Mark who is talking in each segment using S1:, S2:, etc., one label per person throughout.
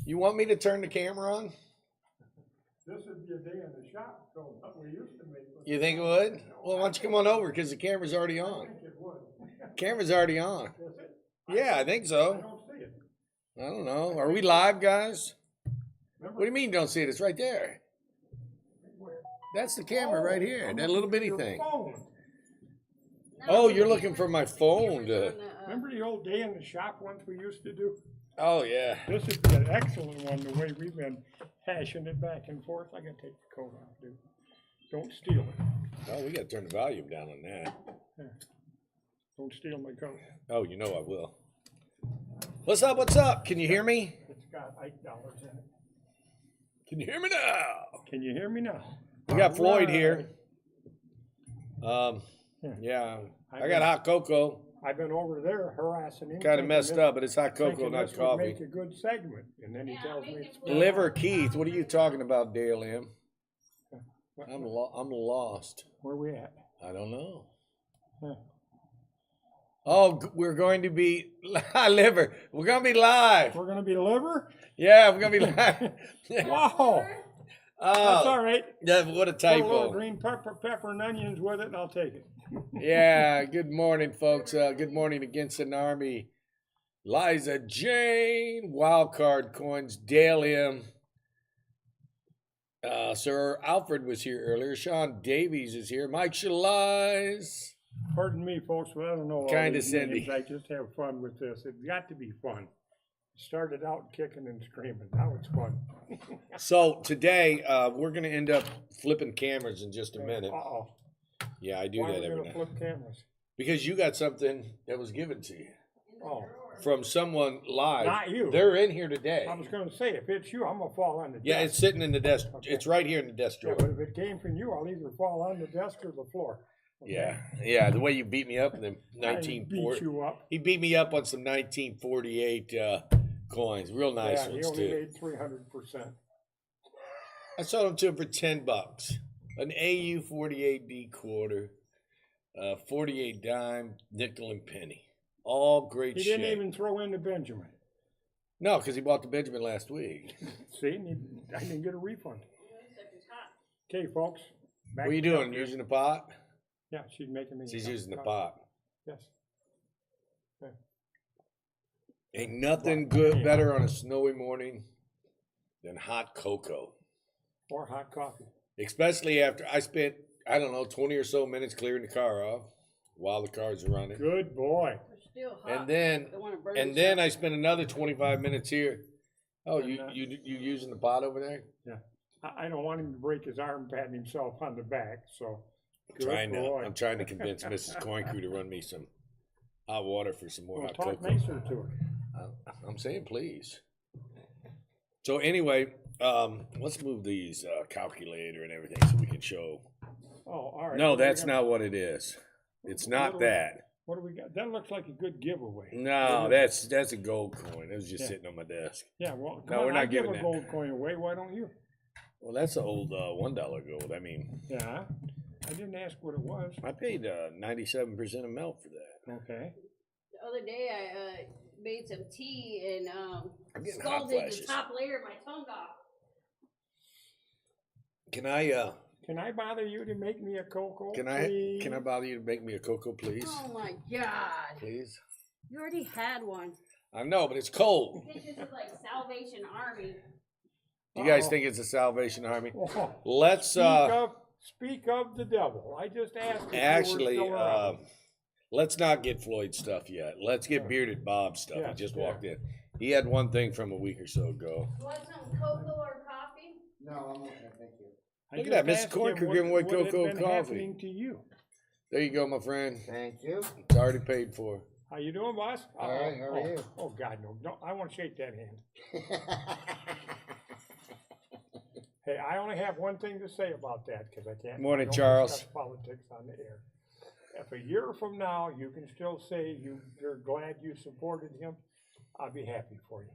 S1: You want me to turn the camera on?
S2: This would be a day in the shop, so what we used to make.
S1: You think it would? Well, why don't you come on over, because the camera's already
S2: I
S1: on.
S2: think it would.
S1: Camera's already on.
S2: Is it?
S1: Yeah, I think
S2: I
S1: so.
S2: don't see it.
S1: I don't know. Are we live, guys?
S2: Remember?
S1: What do you mean don't see it? It's right there.
S2: Where?
S1: That's the camera right here,
S2: I'm
S1: that
S2: looking
S1: little
S2: for
S1: bitty
S2: your
S1: thing.
S2: phone.
S1: Oh, you're looking for my phone to...
S2: Remember the old day in the shop ones we used to do?
S1: Oh, yeah.
S2: This would be an excellent one, the way we've been hashing it back and forth. I gotta take the coat off, dude. Don't steal it.
S1: Oh, we got to turn the volume down on that.
S2: There. Don't steal my coat.
S1: Oh, you know I will. What's up? What's up? Can you hear me?
S2: It's got $8 in it.
S1: Can you hear me now?
S2: Can you hear me now?
S1: We got Floyd
S2: Alright.
S1: here. Yeah, I got hot cocoa.
S2: I've been over there harassing him.
S1: Kind of
S2: thinking
S1: messed
S2: this-
S1: up, but it's hot cocoa,
S2: thinking
S1: not
S2: this would
S1: coffee.
S2: Make a good segment, and then he tells me it's.
S1: Liver Keith, what are you talking about, Dale M?
S2: What-
S1: I'm lost.
S2: Where we at?
S1: I don't know.
S2: Huh.
S1: Oh, we're going to be liver. We're gonna be live.
S2: We're gonna be liver?
S1: Yeah, we're gonna be live.
S2: Wow, that's all
S1: Oh,
S2: right.
S1: yeah, what a
S2: Put a little
S1: typo.
S2: green pepper and onions with it, and I'll take it.
S1: Yeah, good morning, folks. Good morning against an army. Liza Jane, wildcard coins, Dale M. Sir Alfred was here earlier. Sean Davies is here. Mike Shalais.
S2: Pardon me, folks, but I don't know all
S1: Kinda
S2: these
S1: Cindy.
S2: names. I just have fun with this. It's got to be fun. Started out kicking and screaming. Now it's fun.
S1: So today, we're gonna end up flipping cameras in just a minute.
S2: Uh-oh.
S1: Yeah, I do
S2: Why are
S1: that
S2: we
S1: every
S2: gonna
S1: night.
S2: flip cameras?
S1: Because you got something that was given to you
S2: Oh,
S1: from someone live.
S2: Not you.
S1: They're in here today.
S2: I was gonna say, if it's you, I'm gonna fall on the
S1: Yeah,
S2: desk.
S1: it's sitting in the desk.
S2: Okay.
S1: It's right here in the desk
S2: Yeah,
S1: drawer.
S2: but if it came from you, I'll either fall on the desk or the floor. Okay?
S1: Yeah. The way you beat me up in the
S2: I beat
S1: 1940.
S2: you up.
S1: He beat me up on some 1948 coins, real nice
S2: Yeah, he
S1: ones
S2: only
S1: too.
S2: made 300%.
S1: I sold them to him for $10. An AU 48D quarter, 48 dime, nickel and penny. All great
S2: He
S1: shit.
S2: didn't even throw in the Benjamin.
S1: No, because he bought the Benjamin last week.
S2: See, I didn't get a refund. Okay, folks. back
S1: What are you
S2: me up
S1: doing?
S2: here.
S1: Using the pot?
S2: Yeah, she's making me. a
S1: She's
S2: cup of
S1: using the
S2: coffee.
S1: pot.
S2: Yes.
S1: Ain't nothing
S2: Well,
S1: good
S2: yeah.
S1: better on a snowy morning than hot cocoa.
S2: Or hot coffee.
S1: Especially after I spent, I don't know, 20 or so minutes clearing the car off while the cars are running.
S2: Good boy.
S3: Still hot.
S1: And then
S3: Don't wanna burn
S1: and then I
S3: yourself.
S1: spent another 25 minutes here. Oh,
S2: And,
S1: you using the pot over there?
S2: I don't want him to break his arm patting himself on the back, so. Good boy.
S1: I'm trying to convince Mrs. Coin Crew to run me some hot water for some more
S2: Well,
S1: hot
S2: talk
S1: cocoa.
S2: nicer to her.
S1: I'm saying please. So anyway, let's move these calculator and everything so we can show.
S2: Oh, all right.
S1: No,
S2: What do we
S1: that's
S2: got?
S1: not what it is. It's not
S2: What do we-
S1: that.
S2: What do we got? That looks like a good giveaway.
S1: No, that's a gold coin. It was just
S2: Yeah.
S1: sitting on my desk.
S2: Yeah, well,
S1: No, we're
S2: on,
S1: not
S2: I give
S1: giving
S2: a
S1: that.
S2: gold coin away. Why don't you?
S1: Well, that's an old $1 gold. I mean,
S2: Yeah, I didn't ask what it was.
S1: I paid 97% of milk for that.
S2: Okay.
S3: The other day I made some tea and
S1: I'm getting hot
S3: scalded the
S1: flashes.
S3: top layer of my tongue off.
S1: Can I
S2: Can I bother you to make me a cocoa?
S1: can
S2: please?
S1: I bother you to make me a cocoa, please?
S3: Oh my god.
S1: Please.
S3: You already had one.
S1: I know, but it's cold.
S3: I think this is like Salvation Army.
S1: You guys
S2: Uh-oh.
S1: think it's a Salvation Army?
S2: Oh,
S1: Let's
S2: speak of the devil. I just asked. If
S1: actually
S2: you were still around.
S1: let's not get Floyd stuff yet. Let's get Bearded Bob stuff.
S2: Yeah,
S1: He just
S2: yeah.
S1: walked in. He had one thing from a week or so ago.
S3: You want some cocoa or coffee?
S4: No, I'm okay, thank you.
S2: I
S1: Look at that,
S2: just
S1: Mrs.
S2: asked
S1: Corn
S2: him
S1: could
S2: what-
S1: give away
S2: what had
S1: cocoa
S2: been
S1: coffee.
S2: happening to you.
S1: There you go, my friend.
S4: Thank you.
S1: It's already paid for.
S2: How you doing, boss?
S4: All right, how are you?
S2: Oh God, no! I want to shake that hand. Hey, I only have one thing to say about that because I can't.
S1: Morning,
S2: I don't
S1: Charles.
S2: discuss politics on the air. If a year from now you can still say you're glad you supported him, I'll be happy for you.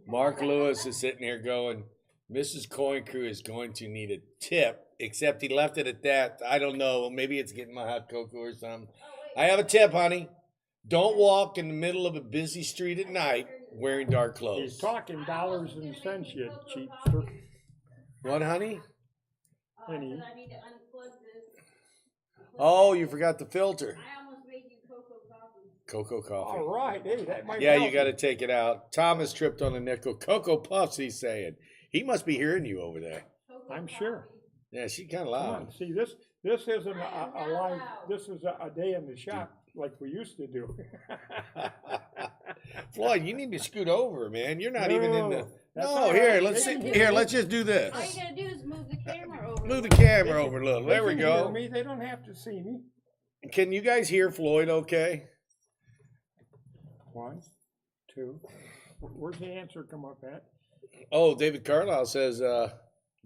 S1: Mark Lewis is sitting here going, Mrs. Coin Crew is going to need a tip, except he left it at that. I don't know. Maybe it's getting my hot cocoa or something. I have a tip, honey. Don't walk in the middle of a busy street at night wearing dark
S2: He's
S1: clothes.
S2: talking dollars and cents, you cheapster.
S1: What, honey?
S2: Penny.
S3: I need to unplug this.
S1: Oh, you forgot the filter.
S3: I almost made you cocoa coffee.
S1: Cocoa coffee.
S2: All right, hey, that might
S1: Yeah,
S2: help
S1: you got to take it out. Thomas tripped on a nickel. Cocoa Puffs, he's saying. He must be hearing you over there.
S3: Cocoa
S2: I'm sure.
S1: Yeah, she's kind of
S2: Come
S1: loud.
S2: on, see, this isn't a live, this is a day in the shop like we used to do.
S1: Floyd, you need to scoot over, man. You're not even in the.
S2: No, that's
S1: No,
S2: all
S1: here,
S2: right.
S1: let's
S2: They
S1: see.
S2: can hear
S1: Here,
S2: me.
S1: let's just do
S3: All you
S1: this.
S3: gotta do is move the camera over.
S1: Move the camera over a little.
S2: They
S1: There we
S2: can hear
S1: go.
S2: me, they don't have to see me.
S1: Can you guys hear Floyd okay?
S2: 1, 2, where's the answer come up at?
S1: Oh, David Carlisle says,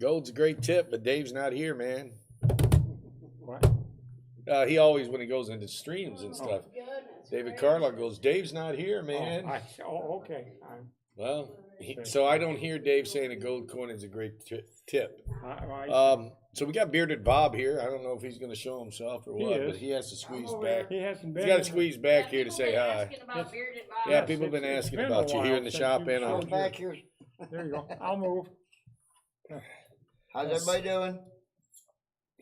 S1: gold's a great tip, but Dave's not here, man.
S2: What?
S1: He always, when he goes into streams and stuff,
S3: Goodness
S1: David
S3: gracious.
S1: Carlisle goes, Dave's not here, man.
S2: Okay.
S1: Well, so I don't hear Dave saying a gold coin is a great tip.
S2: I
S1: So we got Bearded Bob here. I don't know if he's going to show himself or
S2: He
S1: what,
S2: is.
S1: but he has to squeeze
S3: over
S1: back.
S2: He hasn't been.
S1: He's got to
S2: in-
S1: squeeze back
S3: Yeah,
S1: here to
S3: people
S1: say
S3: been
S1: hi.
S3: asking about Bearded Bob.
S1: Yeah,
S2: Yes,
S1: people have been
S2: it's
S1: asking
S2: been
S1: about
S2: a
S1: you here
S2: while
S1: in the
S2: since
S1: shop
S2: you've
S1: and
S2: showed
S1: on.
S2: your-
S4: Back here.
S2: There you go. I'll move.
S4: How's everybody doing?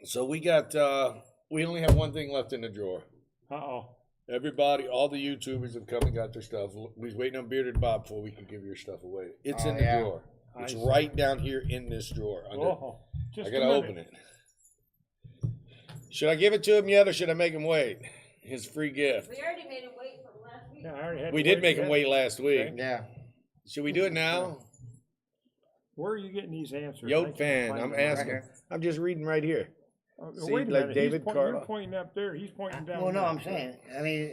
S1: So we got, we only have one thing left in the drawer.
S2: Uh-oh.
S1: Everybody, all the YouTubers have come and got their stuff. We was waiting on Bearded Bob before we could give your stuff away. It's
S4: Oh,
S1: in the
S4: yeah.
S1: drawer. It's
S2: I see.
S1: right down here in this drawer.
S2: Oh,
S1: I
S2: just a
S1: gotta
S2: minute.
S1: open it. Should I give it to him yet, or should I make him wait? His free gift.
S3: We already made him wait from last week.
S2: Yeah, I already had
S1: We
S2: to
S1: did make him
S2: that.
S1: wait last week.
S4: Yeah.
S1: Should we do it now?
S2: Where are you getting these answers? I
S1: Yoke
S2: can't
S1: fan,
S2: find
S1: I'm
S2: them.
S1: asking.
S4: here.
S1: I'm just reading right here.
S2: Oh,
S1: See,
S2: wait a
S1: like
S2: minute.
S1: David
S2: You're
S1: Carlisle.
S2: pointing up there. He's pointing down
S4: Well, no,
S2: there.
S4: I'm saying. I mean,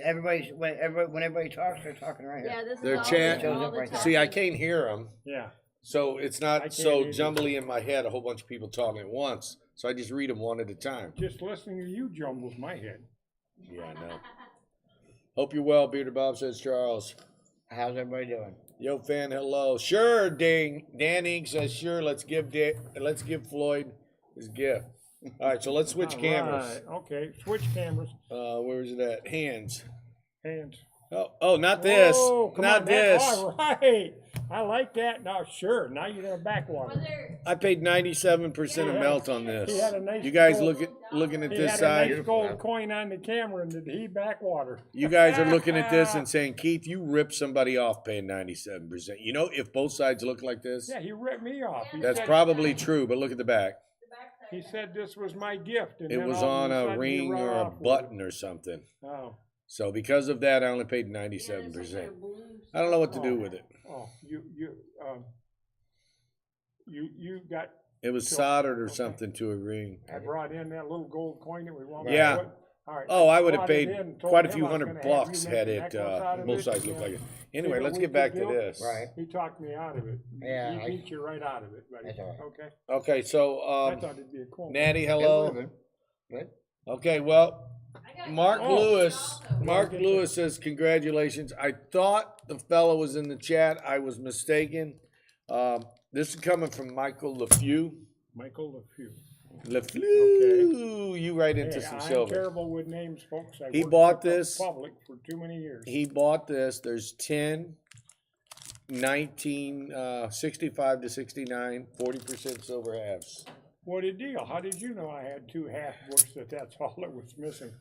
S4: when everybody talks, they're talking right here.
S3: Yeah, this
S1: Their
S3: is all,
S1: chat-
S3: all the
S4: Right there.
S1: See, I
S3: talking.
S1: can't hear him,
S2: Yeah.
S1: so it's
S2: I
S1: not
S2: can't
S1: so
S2: either.
S1: jumbly in my head. A whole bunch of people talking at once, so I just read them one at a time.
S2: Just listening to you jumbles my head.
S1: Yeah, I know. Hope you're well, Bearded Bob, says Charles.
S4: How's everybody doing?
S1: Yo, fan, hello. Sure, ding. Dan Ink says sure. Let's give Floyd his gift. All right, so let's switch
S2: All
S1: cameras.
S2: right, okay, switch cameras.
S1: Where is it at? Hands.
S2: Hands.
S1: Oh, not this.
S2: Whoa, come
S1: Not
S2: on,
S1: this.
S2: All right. I like that. Now, sure. Now you're gonna backwater.
S3: Was there,
S1: I paid 97% of
S2: He had-
S1: melt on this.
S2: he had a nice
S1: You guys
S2: gold-
S1: looking at
S2: He
S1: this
S2: had a
S1: side.
S2: nice gold coin on the camera, and did he backwater?
S1: You guys are looking at this and saying, Keith, you ripped somebody off paying 97%. You know, if both sides look like this,
S2: Yeah, he ripped me off. He
S1: that's
S2: said-
S1: probably true. But look at the back.
S3: the backside?
S2: He said this was my gift. And
S1: It
S2: then
S1: was
S2: all of
S1: on a
S2: sudden he
S1: ring
S2: run
S1: or a
S2: off with it.
S1: button or something.
S2: Oh,
S1: So because of that, I only paid
S3: Yeah, there's some kind
S1: 97%.
S3: of blue
S1: I don't know what to do
S2: Oh.
S1: with it.
S2: oh, you got.
S1: It was
S2: Sure.
S1: soldered or
S2: Okay.
S1: something to a ring.
S2: I brought in that little gold coin that we want.
S1: Yeah.
S2: to put. All right.
S1: Oh, I would have
S2: Brought it
S1: paid
S2: in and told
S1: quite a
S2: him
S1: few
S2: I was
S1: hundred
S2: gonna have
S1: bucks
S2: you
S1: had
S2: make a
S1: it,
S2: necklace out of
S1: both
S2: it,
S1: sides
S2: and
S1: look
S2: then
S1: like it. Anyway,
S2: what
S1: let's
S2: we
S1: get back
S2: could
S1: to
S2: do.
S1: this.
S4: Right.
S2: He talked me out of it.
S4: Yeah,
S2: He beat you right out of it, buddy.
S4: That's all right.
S2: Okay.
S1: Okay, so,
S2: I thought it'd be a cool.
S1: Natty,
S4: It
S1: hello.
S4: would've been. Good.
S1: Okay, well,
S3: I got
S1: Mark
S2: Oh.
S1: Lewis.
S3: Also.
S1: Mark
S2: Get
S1: Lewis says, congratulations. I thought the fellow was in the chat. I was mistaken. This is coming from Michael LeFew.
S2: Michael LeFew.
S1: LeFew. You right into
S2: Hey,
S1: some
S2: I'm
S1: silver.
S2: terrible with names, folks. I
S1: He
S2: worked
S1: bought
S2: for the
S1: this.
S2: Public for too many years.
S1: He bought this. There's 10, 19, 65 to 69, 40% silver halves.
S2: What a deal. How did you know I had 2 half books that's all that was missing?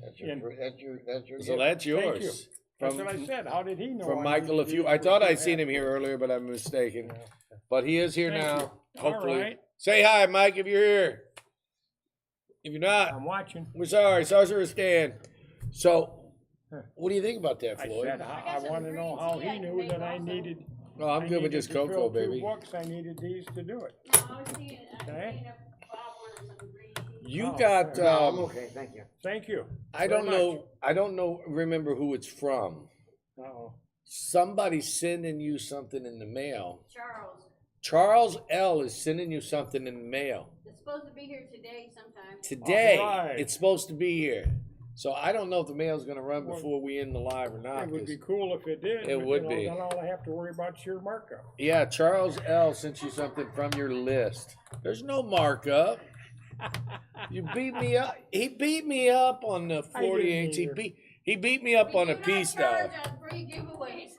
S4: That's
S2: In-
S4: your
S1: So
S4: gift.
S1: that's
S2: you.
S1: yours.
S2: That's what I said. How did he know?
S1: From
S2: I
S1: Michael
S2: needed
S1: LeFew.
S2: these
S1: I
S2: for
S1: thought
S2: 2
S1: I'd seen
S2: half
S1: him here
S2: books?
S1: earlier, but I'm mistaken.
S2: Yeah.
S1: But he is here
S2: Thank
S1: now.
S2: you.
S1: Hopefully.
S2: All right.
S1: Say hi, Mike, if you're here. If you're not,
S2: I'm watching.
S1: we're sorry. Sorry for stand. So,
S2: Huh.
S1: what do you think about that,
S2: I
S1: Floyd?
S2: said,
S3: got
S2: I
S3: some
S2: want to
S3: green
S2: know how
S3: tea I
S2: he
S3: can
S2: knew
S3: make
S2: that I
S3: also.
S2: needed.
S1: Oh, I'm
S2: I
S1: good with
S2: needed
S1: just
S2: to fill
S1: cocoa,
S2: 2
S1: baby.
S2: books. I needed these to do it.
S3: No, I was seeing,
S2: Okay.
S3: seeing if Bob wanted some green tea.
S1: You
S2: Oh,
S1: got.
S2: fair.
S4: No, I'm okay, thank you.
S2: Thank you.
S1: I
S2: very
S1: don't know. I don't know. Remember who it's from?
S2: Uh-oh.
S1: Somebody's sending you something in the mail.
S3: Charles,
S1: Charles L is sending you something in the mail
S3: it's supposed to be here today sometime.
S1: today.
S2: Alright.
S1: It's supposed to be here. So I don't know if the mail's going to run
S2: Well,
S1: before we end the live or not.
S2: It would
S1: 'cause-
S2: be cool if it did.
S1: It
S2: but,
S1: would
S2: you know,
S1: be.
S2: Then all I have to worry about is your markup.
S1: Yeah, Charles L sent you something from your list. There's no markup. You beat me up. He beat me up on the
S2: I didn't
S1: 48.
S2: either.
S1: He beat me up
S3: We
S1: on a
S3: do not
S1: piece
S3: charge
S1: dog.
S3: on free giveaways.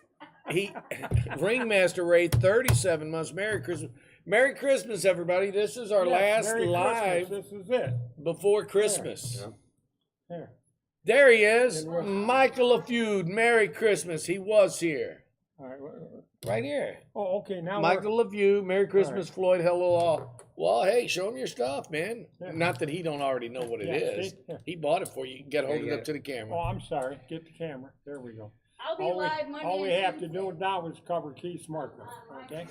S1: Ringmaster Ray, 37 months. Merry Christmas. Merry Christmas, everybody. This is our
S2: Yes,
S1: last
S2: Merry
S1: live
S2: Christmas. This is it.
S1: before Christmas.
S2: Here.
S1: There he is.
S2: And we're-
S1: Michael LaFeud. Merry Christmas. He was here.
S2: All right.
S1: Right here.
S2: Oh, okay. Now
S1: Michael LaFeud. Merry Christmas, Floyd. Hello, all. Well, hey, show him your stuff, man.
S2: Yeah.
S1: Not that he don't already know what it
S2: Yeah,
S1: is.
S2: see? Yeah.
S1: He bought it for you. You can hold it
S4: get
S1: up
S4: it.
S1: to the
S2: Oh,
S1: camera.
S2: I'm sorry. Get the camera. There we go.
S3: I'll be
S2: All
S3: live Monday.
S2: all we
S3: and
S2: have to
S3: Tuesday.
S2: do now is cover Keith's marker. Okay.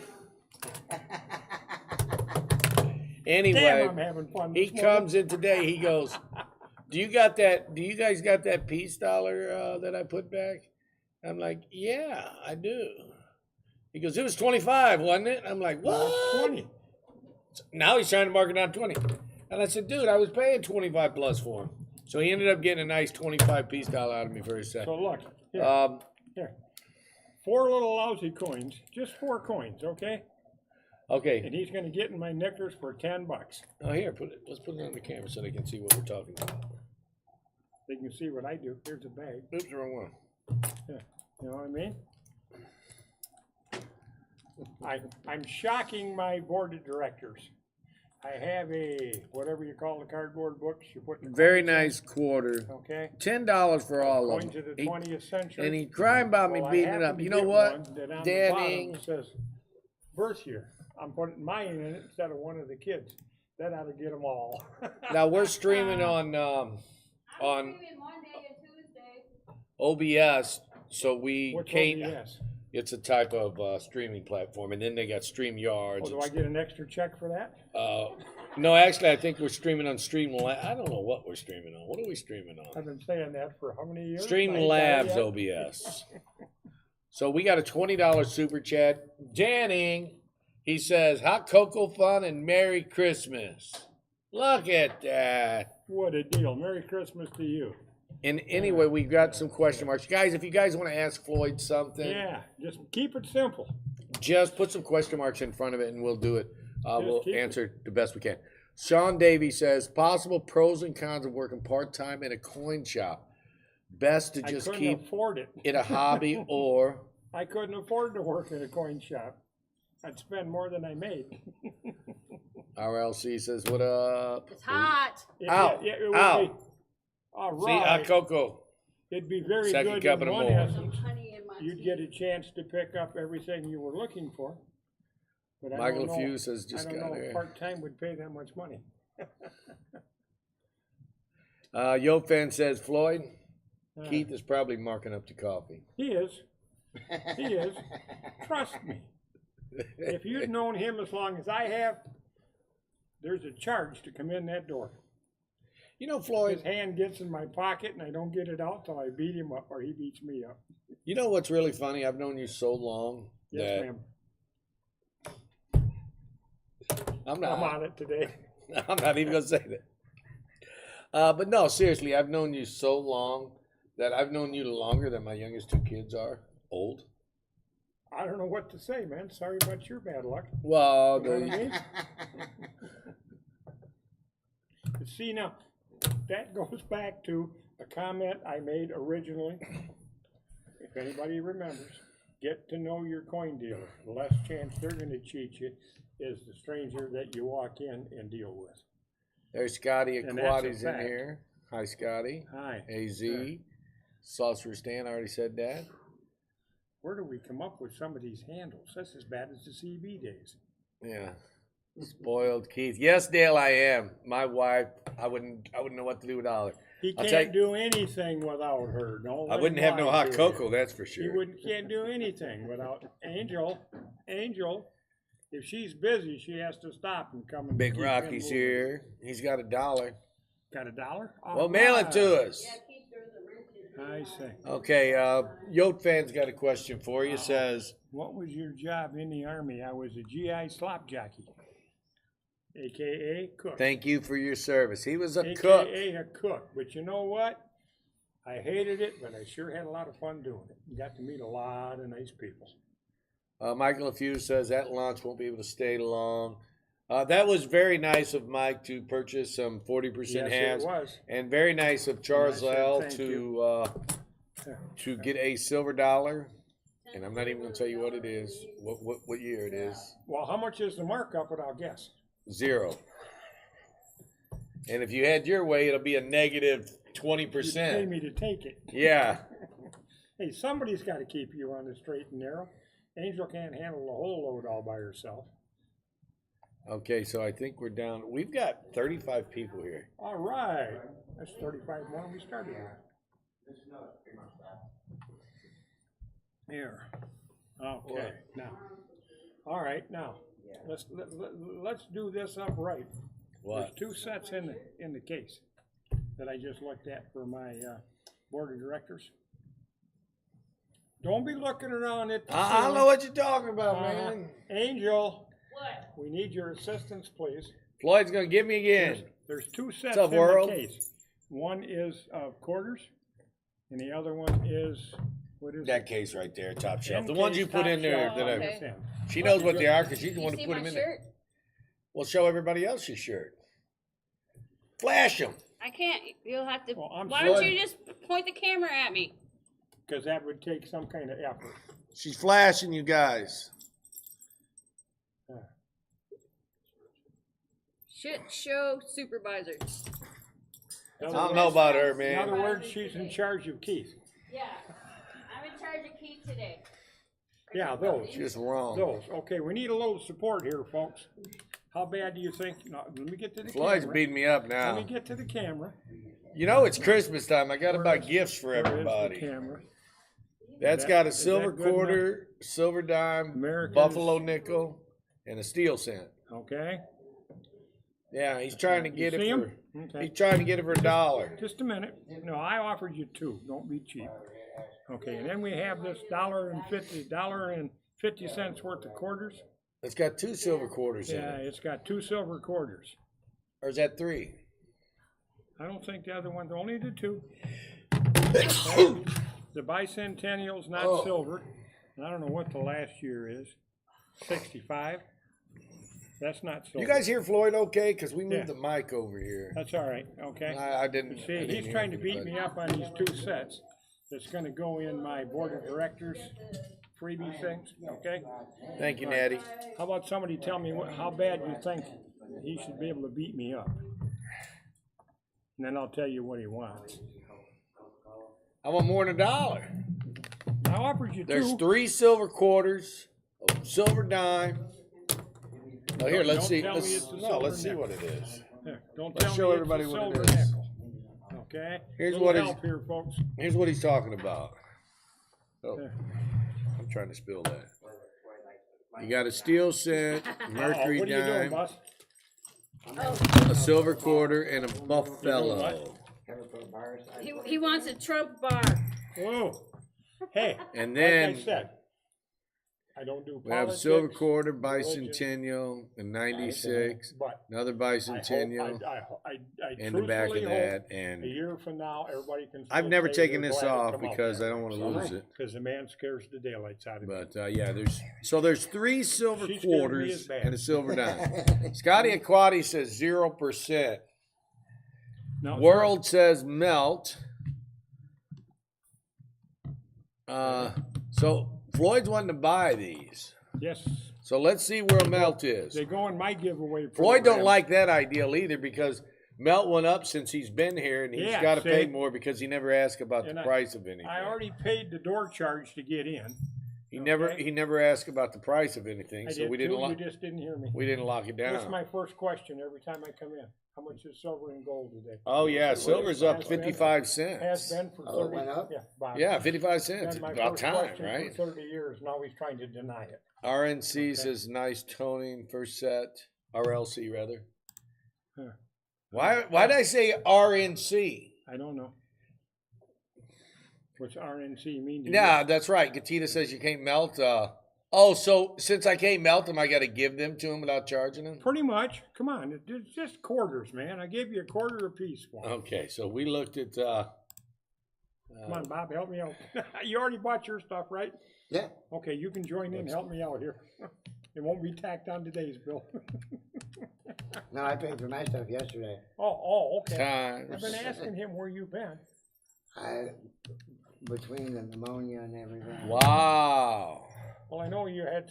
S1: Anyway,
S2: Damn, I'm having fun.
S1: he
S2: this morning.
S1: comes in today. He goes, "Do you got that? Do you guys got that peace dollar that I put back?" I'm like, "Yeah, I do." He goes, "It was 25, wasn't it?" I'm like,
S2: Well,
S1: "What?"
S2: it's 20.
S1: Now he's trying to mark it down 20. And I said, "Dude, I was paying 25 plus for him." So he ended up getting a nice 25 peace dollar out of me for a
S2: So
S1: second.
S2: look. Here. Here. 4 little lousy coins. Just 4 coins, okay?
S1: Okay.
S2: And he's going to get in my knickers for $10.
S1: Oh, here, let's put it on the camera so they can see what we're talking about.
S2: They can see what I do. Here's a bag.
S1: Oops, wrong one.
S2: Yeah. You know what I mean? I'm shocking my board of directors. I have a, whatever you call the cardboard books, you put the
S1: Very
S2: coins in,
S1: nice quarter.
S2: okay?
S1: $10 for all of
S2: Coins of
S1: them.
S2: the 20th century.
S1: And he crying about me
S2: Well, I
S1: beating it
S2: happened
S1: up.
S2: to
S1: You know
S2: get
S1: what?
S2: one that on the
S1: Danny.
S2: bottom says birth year. I'm putting mine in it instead of one of the kids. That ought to get them all.
S1: Now we're streaming on
S3: I'm streaming Monday and Tuesday.
S1: OBS, so we
S2: What's
S1: can't.
S2: OBS?
S1: It's a type of streaming platform, and then they got StreamYards.
S2: Oh, do I get an extra check for that?
S1: No, actually, I think we're streaming on Streamlabs. I don't know what we're streaming on. What are we streaming on?
S2: I've been saying that for how many years?
S1: Streamlabs
S2: 9 yet?
S1: OBS. So we got a $20 super chat. Danning, he says, "Hot cocoa fun and Merry Christmas." Look at that.
S2: What a deal. Merry Christmas to you.
S1: And anyway, we've got some question marks. Guys, if you guys want to ask Floyd something,
S2: Yeah, just keep it simple.
S1: just put some question marks in front of it and we'll do it. We'll
S2: keep it.
S1: answer the best we can. Sean Davey says, possible pros and cons of working part-time in a coin shop. Best to
S2: I
S1: just
S2: couldn't
S1: keep
S2: afford it.
S1: it a hobby or...
S2: I couldn't afford to work in a coin shop. I'd spend more than I made.
S1: RLC says, what up?
S3: It's hot.
S1: Ow,
S2: Yeah, it would
S1: ow.
S2: be. All
S1: See, hot
S2: right.
S1: cocoa.
S2: It'd be very
S1: Second
S2: good
S1: cup
S2: in
S1: and a
S2: one
S1: more.
S2: essence.
S3: Honey in my
S2: You'd
S3: tea.
S2: get a chance to pick up everything you were looking for. But I
S1: Michael
S2: don't know,
S1: Fuse has just
S2: I don't
S1: got
S2: know
S1: here.
S2: if part-time would pay that much money.
S1: Yo fan says, Floyd,
S2: Uh,
S1: Keith is probably marking up the coffee.
S2: He is. He is. Trust me. If you'd known him as long as I have, there's a charge to come in that door.
S1: You know,
S2: His
S1: Floyd,
S2: hand gets in my pocket and I don't get it out till I beat him up or he beats me up.
S1: you know what's really funny? I've known you so long
S2: Yes,
S1: that
S2: ma'am.
S1: I'm
S2: I'm
S1: not.
S2: on it today.
S1: I'm not even gonna say that. But no, seriously, I've known you so long that I've known you longer than my youngest 2 kids are old.
S2: I don't know what to say, man. Sorry about your bad luck.
S1: Well,
S2: You know what I
S1: the,
S2: mean? But see now, that goes back to a comment I made originally. If anybody remembers, get to know your coin dealer. The less chance they're gonna cheat you is the stranger that you walk in and deal with.
S1: there's Scotty
S2: And that's a
S1: Aquati's in
S2: fact.
S1: here. Hi, Scotty.
S2: Hi.
S1: AZ.
S2: Sure.
S1: Saucer Stan, I already said that.
S2: Where do we come up with some of these handles? That's as bad as the CB days.
S1: Yeah. Spoiled Keith. Yes, Dale, I am. My wife, I wouldn't know what to do without her.
S2: He
S1: I'll tell
S2: can't do anything without her. No,
S1: I wouldn't have no hot cocoa, that's for
S2: He
S1: sure.
S2: can't do anything without Angel. Angel, if she's busy, she has to stop and come and
S1: Big
S2: keep him
S1: Rocky's
S2: moving.
S1: here. He's got $1.
S2: Got $1?
S1: Well, mail it to us.
S3: Yeah, keep through the rinses.
S2: I see.
S1: Okay, Yote fan's got a question for you. Says,
S2: What was your job in the Army? I was a GI slop jockey, AKA cook.
S1: thank you for your service. He was a
S2: AKA
S1: cook.
S2: a cook. But you know what? I hated it, but I sure had a lot of fun doing it. You got to meet a lot of nice people.
S1: Michael LaFew says that lunch won't be able to stay long. That was very nice of Mike to purchase some 40%
S2: Yes,
S1: halves,
S2: it was.
S1: and very nice of Charles
S2: And I said
S1: L
S2: thank
S1: to get a silver dollar. and I'm not even gonna tell you what it is, what year it is.
S2: Well, how much is the markup without guess?
S1: 0. And if you had your way, it'll be a negative
S2: You pay
S1: 20%.
S2: me to take it.
S1: Yeah.
S2: Hey, somebody's got to keep you on the straight and narrow. Angel can't handle the whole load all by herself.
S1: Okay, so I think we're down. We've got 35 people here.
S2: All right. That's 35 more than we started with. Here. Okay. Now. All right. Now, let's do this up right.
S1: What?
S2: There's 2 sets in the case that I just looked at for my board of directors. Don't be looking around at the
S1: I don't know what you're talking about, man.
S2: Angel,
S3: What?
S2: we need your assistance, please.
S1: Floyd's gonna get me again.
S2: There's 2 sets
S1: up,
S2: in
S1: world?
S2: the case. One is quarters, and the other one is, what is
S1: That
S2: it?
S1: case right there, top shelf. The
S2: End
S1: ones you
S2: case,
S1: put
S2: top
S1: in there.
S2: shelf,
S1: That
S2: on
S1: I,
S2: this end.
S1: she knows what they are because she's the
S3: You
S1: one to
S3: see
S1: put
S3: my
S1: them in
S3: shirt?
S1: there. Well, show everybody else your shirt. Flash them.
S3: I can't. You'll have to.
S2: Well, I'm
S3: Why don't
S1: sorry.
S3: you just point the camera at me?
S2: Because that would take some kind of effort.
S1: She's flashing you guys.
S3: Shit show supervisor.
S1: I don't know about her,
S2: In other
S1: man.
S2: words, she's in charge of Keith.
S3: Yeah, I'm in charge of Keith today.
S2: Yeah, those.
S1: Just wrong.
S2: Those. Okay, we need a little support here, folks. How bad do you think? No, let me get to the
S1: Floyd's
S2: camera.
S1: beating me up
S2: Let
S1: now.
S2: me get to the camera.
S1: You know it's Christmas time. I gotta buy
S2: Where is-
S1: gifts for
S2: where is the
S1: everybody.
S2: camera?
S1: That's
S2: Is
S1: got a
S2: that
S1: silver
S2: good enough?
S1: quarter, silver dime,
S2: Americans-
S1: buffalo nickel, and a steel cent.
S2: Okay.
S1: Yeah, he's trying to get
S2: You
S1: it
S2: see 'em?
S1: for.
S2: Okay.
S1: He's trying to get it for $1.
S2: Just a minute. No, I offered you 2. Don't be cheap. Okay, and then we have this $1.50 worth of quarters.
S1: It's got 2 silver quarters in
S2: Yeah,
S1: it.
S2: it's got 2 silver quarters.
S1: Or is that 3?
S2: I don't think the other one's only the 2. The bicentennial's not
S1: Oh.
S2: silver. And I don't know what the last year is. 65. That's not silver.
S1: You guys hear Floyd okay? Because we moved
S2: Yeah.
S1: the mic over here.
S2: That's all right. Okay.
S1: I didn't.
S2: See,
S1: I didn't
S2: he's
S1: hear
S2: trying to
S1: you,
S2: beat
S1: but-
S2: me up on these 2 sets. That's going to go in my board of directors freebie things. Okay.
S1: Thank you, Natty.
S2: How about somebody tell me how bad you think he should be able to beat me up? And then I'll tell you what he wants.
S1: I want more than $1.
S2: I offered you 2.
S1: There's 3 silver quarters, a silver dime. Oh, here, let's
S2: Don't
S1: see.
S2: tell me it's a
S1: Let's see
S2: silver
S1: what it is.
S2: Here, don't
S1: Let's
S2: tell
S1: show
S2: me
S1: everybody
S2: it's a
S1: what it
S2: silver
S1: is.
S2: nickel. Okay.
S1: Here's
S2: Little
S1: what it's-
S2: help here, folks.
S1: Here's what he's talking about. Oh,
S2: There.
S1: I'm trying to spill that. You got a steel cent, mercury
S2: What are you doing,
S1: dime,
S2: boss?
S1: a silver quarter, and a buffalo.
S3: He wants a Trump bar.
S2: Whoa. Hey.
S1: And
S2: Like
S1: then
S2: I said, I don't do
S1: we have a
S2: politics.
S1: silver quarter,
S2: religion,
S1: bicentennial, in '96,
S2: But
S1: another
S2: I hope,
S1: bicentennial,
S2: I
S1: in the back of
S2: truthfully
S1: that.
S2: hope
S1: And
S2: a year from now, everybody can.
S1: I've
S2: still
S1: never
S2: say
S1: taken
S2: they're
S1: this
S2: glad to
S1: off
S2: come out
S1: because
S2: there.
S1: I don't want to lose it.
S2: Because the man scares the daylights out of me.
S1: But yeah, there's 3 silver
S2: She's scaring me
S1: quarters
S2: as bad.
S1: and a silver dime. Scotty Aquati says 0%.
S2: No,
S1: World says melt. So Floyd's wanting to buy these.
S2: Yes,
S1: So let's see where melt is.
S2: they go in my giveaway.
S1: Floyd don't
S2: program.
S1: like that ideal either because melt went up since he's been here and he's
S2: Yeah,
S1: got to
S2: see?
S1: pay more because he never asked about
S2: And
S1: the price of anything.
S2: I already paid the door charge to get in.
S1: He
S2: okay.
S1: never asked about the price of anything,
S2: I
S1: so
S2: did
S1: we didn't
S2: too,
S1: lock
S2: you just didn't hear me.
S1: it down.
S2: That's my first question every time I come in. How much is silver and gold today?
S1: Oh yeah, silver's up
S2: Has been-
S1: 55
S2: Has
S1: cents.
S2: been for 30.
S4: Oh, it went up?
S2: Yeah, Bob.
S1: Yeah, 55 cents.
S2: Been my
S1: About
S2: first
S1: time,
S2: question
S1: right?
S2: For 30 years, now he's trying to deny it.
S1: RNC
S2: Okay.
S1: says nice toning first set. RLC rather.
S2: Huh.
S1: Why did I say RNC?
S2: I don't know. What's RNC mean to
S1: Yeah,
S2: you?
S1: that's right. Gatita says you can't melt. So since I can't melt them, I got to give them to him without charging them.
S2: Pretty much. Come on, it's just quarters, man. I gave you a quarter apiece. For 'em.
S1: Okay, so we looked at.
S2: Come on, Bob, help me out. You already bought your stuff, right?
S4: Yeah.
S2: Okay, you can join in. Help me out here. It won't be tacked on today's bill.
S4: No, I paid for my stuff yesterday.
S2: Oh, okay.
S1: Times.
S2: I've been asking him where you've been.
S4: between the pneumonia and everything.
S1: Wow.
S2: Well, I know you have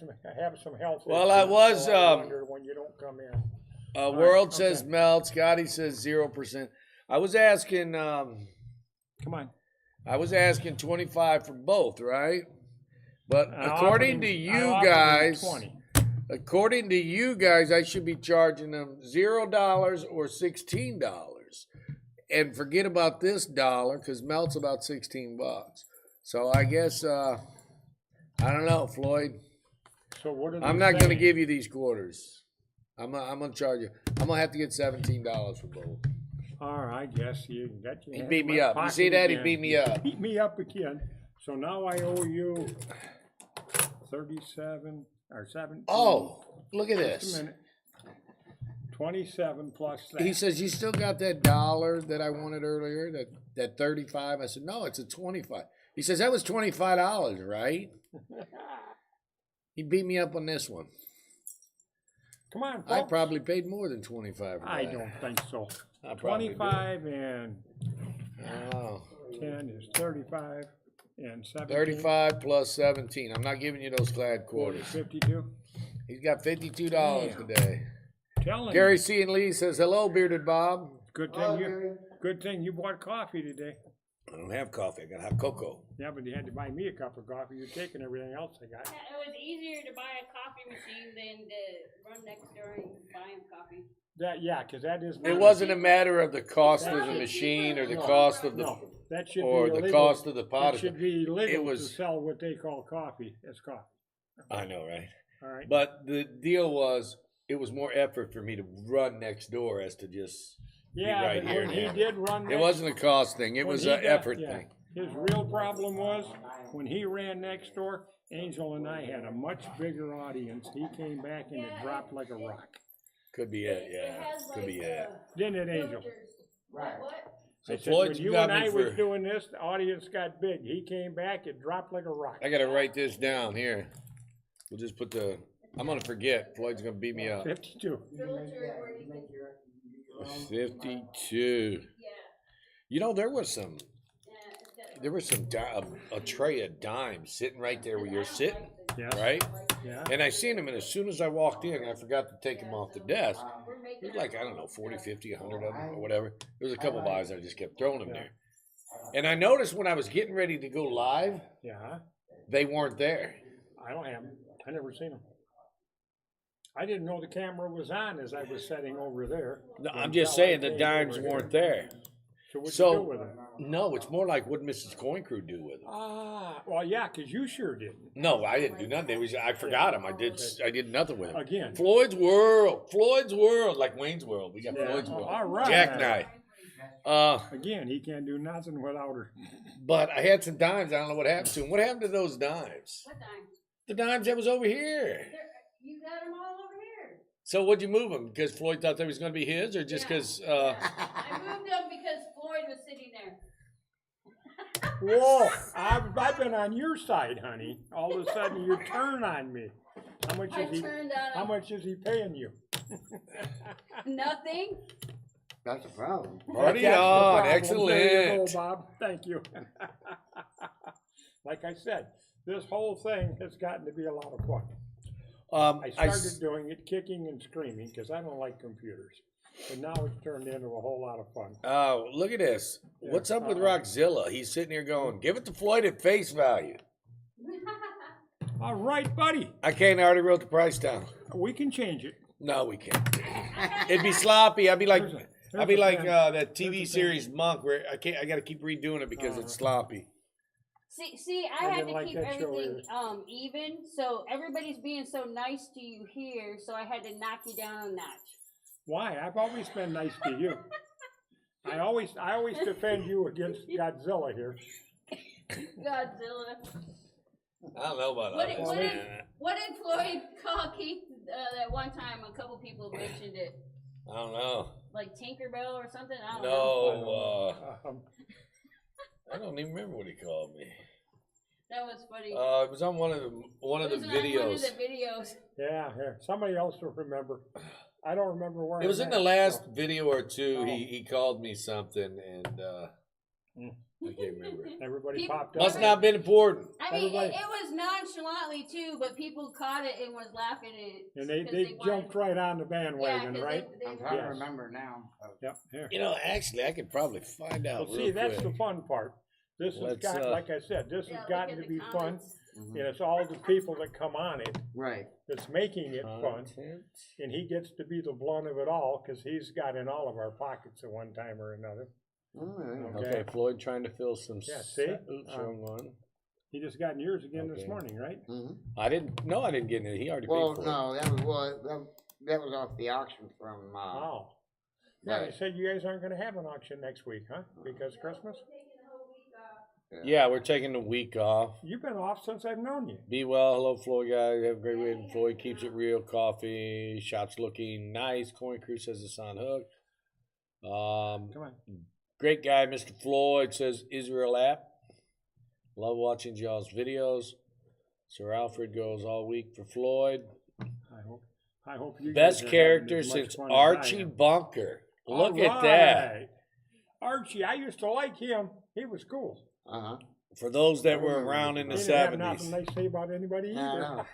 S2: some health.
S1: Well,
S2: issues,
S1: I was,
S2: so I wonder when you don't come in.
S1: World
S2: right,
S1: says
S2: okay.
S1: melt. Scotty says 0%. I was asking,
S2: Come on.
S1: I was asking 25 for both, right? But
S2: I
S1: according
S2: offered
S1: to
S2: him- I
S1: you
S2: offered him
S1: guys,
S2: 20.
S1: according to you guys, I should be charging them $0 or $16, and forget about this dollar because melt's about $16. So I guess I don't know, Floyd.
S2: So what are they
S1: I'm not going to
S2: saying?
S1: give you these quarters. I'm gonna charge you. I'm gonna have to get $17 for both.
S2: All right, I guess you got your
S1: He
S2: hand
S1: beat
S2: in
S1: me
S2: my
S1: up. You
S2: pocket
S1: see that? He
S2: again.
S1: beat me up.
S2: Beat me up again. So now I owe you 37 or 17.
S1: Oh, look at
S2: Just a
S1: this.
S2: minute. 27 plus that.
S1: He says, you still got that dollar that I wanted earlier, that 35? I said, no, it's a 25. He says, that was $25, right? He beat me up on this one.
S2: Come on,
S1: I
S2: folks.
S1: probably paid more than 25 for
S2: I
S1: that.
S2: don't think so.
S1: I probably did.
S2: 25 and
S1: Oh,
S2: 10 is 35 and 17.
S1: 35 plus 17. I'm not giving you those glad
S2: What
S1: quarters.
S2: is 52.
S1: He's got $52
S2: Damn.
S1: today.
S2: Telling
S1: Gary
S2: you.
S1: C. and Lee says, hello, Bearded Bob.
S2: Good thing you bought coffee today.
S1: I don't have coffee. I got hot cocoa.
S2: Yeah, but you had to buy me a cup of coffee. You're taking everything else I got.
S3: Yeah, it was easier to buy a coffee machine than to run next door and buy him coffee.
S2: Because that is.
S1: It wasn't a matter of the cost of the machine or the cost of the
S2: No, that should
S1: or
S2: be
S1: the
S2: illegal.
S1: cost of the
S2: It
S1: pot.
S2: should be illegal
S1: It was-
S2: to sell what they call coffee as coffee.
S1: I know, right?
S2: All right.
S1: But the deal was, it was more effort for me to run next door as to just
S2: yeah,
S1: be right
S2: but
S1: here.
S2: when he
S1: now.
S2: did run.
S1: It wasn't a cost thing. It
S2: when
S1: was
S2: he
S1: an
S2: got-
S1: effort
S2: yeah.
S1: thing.
S2: His real problem was when he ran next door. Angel and I had a much bigger audience. He came back and it dropped like a rock.
S1: Could be it. Yeah,
S3: has,
S1: could be it.
S2: Didn't it, Angel?
S3: filters. What?
S1: So
S2: I said,
S1: Floyd,
S2: when
S1: you
S2: you
S1: got
S2: and
S1: me
S2: I was
S1: for.
S2: doing this, the audience got big. He came back, it dropped like a rock.
S1: I gotta write this down here. We'll just put the. I'm gonna forget. Floyd's gonna beat me up.
S2: 52.
S3: Filter where you can,
S1: 52.
S3: yeah,
S1: You know, there was some.
S3: yeah. It's got-
S1: There was some a tray of dimes sitting right there where you're sitting,
S2: Yeah.
S1: right?
S2: Yeah.
S1: And I seen them, and as soon as I walked in, I forgot to take them off the desk.
S3: We're making
S1: There's like, I don't know, 40, 50, 100 of them or whatever. There was a couple buys, I just kept throwing them there. And I noticed when I was getting ready to go live,
S2: Yeah.
S1: they weren't there.
S2: I don't have them. I never seen them. I didn't know the camera was on as I was sitting over there.
S1: No, I'm just saying the dimes weren't there.
S2: So what'd you
S1: So,
S2: do with them?
S1: no, it's more like what Mrs. Coin Crew do with them.
S2: Ah, well, yeah, 'cause you sure didn't.
S1: No, I didn't do nothing. It was, I forgot them. I did nothing with them.
S2: Again.
S1: Floyd's World, like Wayne's World. We got
S2: Yeah.
S1: Floyd's World.
S2: All right.
S1: Jackknife.
S2: Again, he can't do nothing without her.
S1: But I had some dimes. I don't know what happened to them. What happened to those dimes?
S3: What time?
S1: The dimes that was over here.
S3: You got them all over here.
S1: So what'd you move them? Because Floyd thought that was going to be his, or just
S3: Yeah.
S1: because?
S3: I moved them because Floyd was sitting there.
S2: Whoa, I've been on your side, honey. All of a sudden you turn on me. How much
S3: I
S2: is he?
S3: turned on
S2: How
S3: him.
S2: much is he paying you?
S3: Nothing.
S4: That's a problem.
S1: Party
S2: That's the
S1: on,
S2: problem. There you go,
S1: excellent.
S2: Bob. Thank you. Like I said, this whole thing has gotten to be a lot of fun. I started doing it kicking and screaming because I don't like computers. But now it's turned into a whole lot of fun.
S1: Oh, look at this.
S2: Yeah.
S1: What's up with Rockzilla? He's sitting here going, give it to Floyd at face value.
S2: All right, buddy.
S1: I can't already wrote the price down.
S2: We can change it.
S1: No, we can't. It'd be sloppy. I'd be like,
S2: There's a pen.
S1: that
S2: There's
S1: TV
S2: a
S1: series Monk where I got to keep redoing it because it's sloppy.
S3: See,
S2: I
S3: I had
S2: didn't
S3: to
S2: like
S3: keep
S2: that show
S3: everything even, so everybody's being so nice to you here, so I had to knock you down a notch.
S2: Why? I've always been nice to you. I always defend you against Godzilla here.
S3: Godzilla.
S1: I don't know about
S3: What
S1: that.
S3: did- what did- What did Floyd call Keith that one time? A couple people mentioned it,
S1: I don't know.
S3: like Tinkerbell or something. I don't know.
S1: No, I don't even remember what he called me.
S3: That was funny.
S1: It was on one of the
S3: It was on
S1: videos.
S3: one of the videos.
S2: Yeah, here. Somebody else will remember. I don't remember where.
S1: It was
S2: I'm
S1: in the
S2: at,
S1: last
S2: so.
S1: video or two.
S2: Oh.
S1: He called me something, and I can't remember.
S2: Everybody
S3: People-
S2: popped up.
S1: Must not have been important.
S3: I mean, it
S2: Everybody-
S3: was nonchalantly too, but people caught it and was laughing at it.
S2: And they
S3: 'cause
S2: jumped
S3: wanted-
S2: right on the
S3: Yeah,
S2: bandwagon,
S3: 'cause
S2: right?
S3: they
S4: I'm trying to
S2: Yes.
S4: remember now.
S2: Yep, here.
S1: You know, actually, I could probably find out.
S2: Well,
S1: real
S2: see, that's
S1: quick.
S2: the fun part. This has
S1: Let's,
S2: got, like I said, this
S3: Yeah,
S2: has
S3: look
S2: gotten
S3: at
S2: to
S3: the
S2: be fun.
S3: comments.
S2: And it's all the people that come on it
S4: Right.
S2: that's making it fun.
S1: Content.
S2: And he gets to be the blunt of it all, cause he's got in all of our pockets at one time or another.
S4: Alright.
S2: Okay.
S1: Okay, Floyd trying to fill some.
S2: Yeah, see?
S1: Oops, wrong one.
S2: He just got in yours again this
S1: Okay.
S2: morning, right?
S1: I didn't. No, I didn't get it. He already
S4: Well,
S1: paid for it.
S4: no, that was off the auction from,
S2: Oh. Yeah, they
S4: right.
S2: said you guys aren't gonna have an auction next week, huh? Because Christmas?
S1: Yeah, we're taking the week off.
S2: You've been off since I've known you.
S1: Be well. Hello, Floyd guys. Have a great week. Floyd keeps it real. Coffee shop's looking nice. Coin Crew says it's on hook.
S2: Come on.
S1: Great guy, Mr. Floyd says Israel app. Love watching y'all's videos. Sir Alfred goes all week for Floyd.
S2: I hope you
S1: Best
S2: guys are
S1: character
S2: having as much
S1: since
S2: fun as I
S1: Archie
S2: am.
S1: Bunker. Look at that.
S2: Alright. Archie, I used to like him. He was cool.
S4: Uh-huh.
S1: For those that were
S4: remember
S1: around in the
S2: He didn't have
S1: 70s.
S2: nothing nice to say about anybody
S4: Yeah, I
S2: either.
S4: know.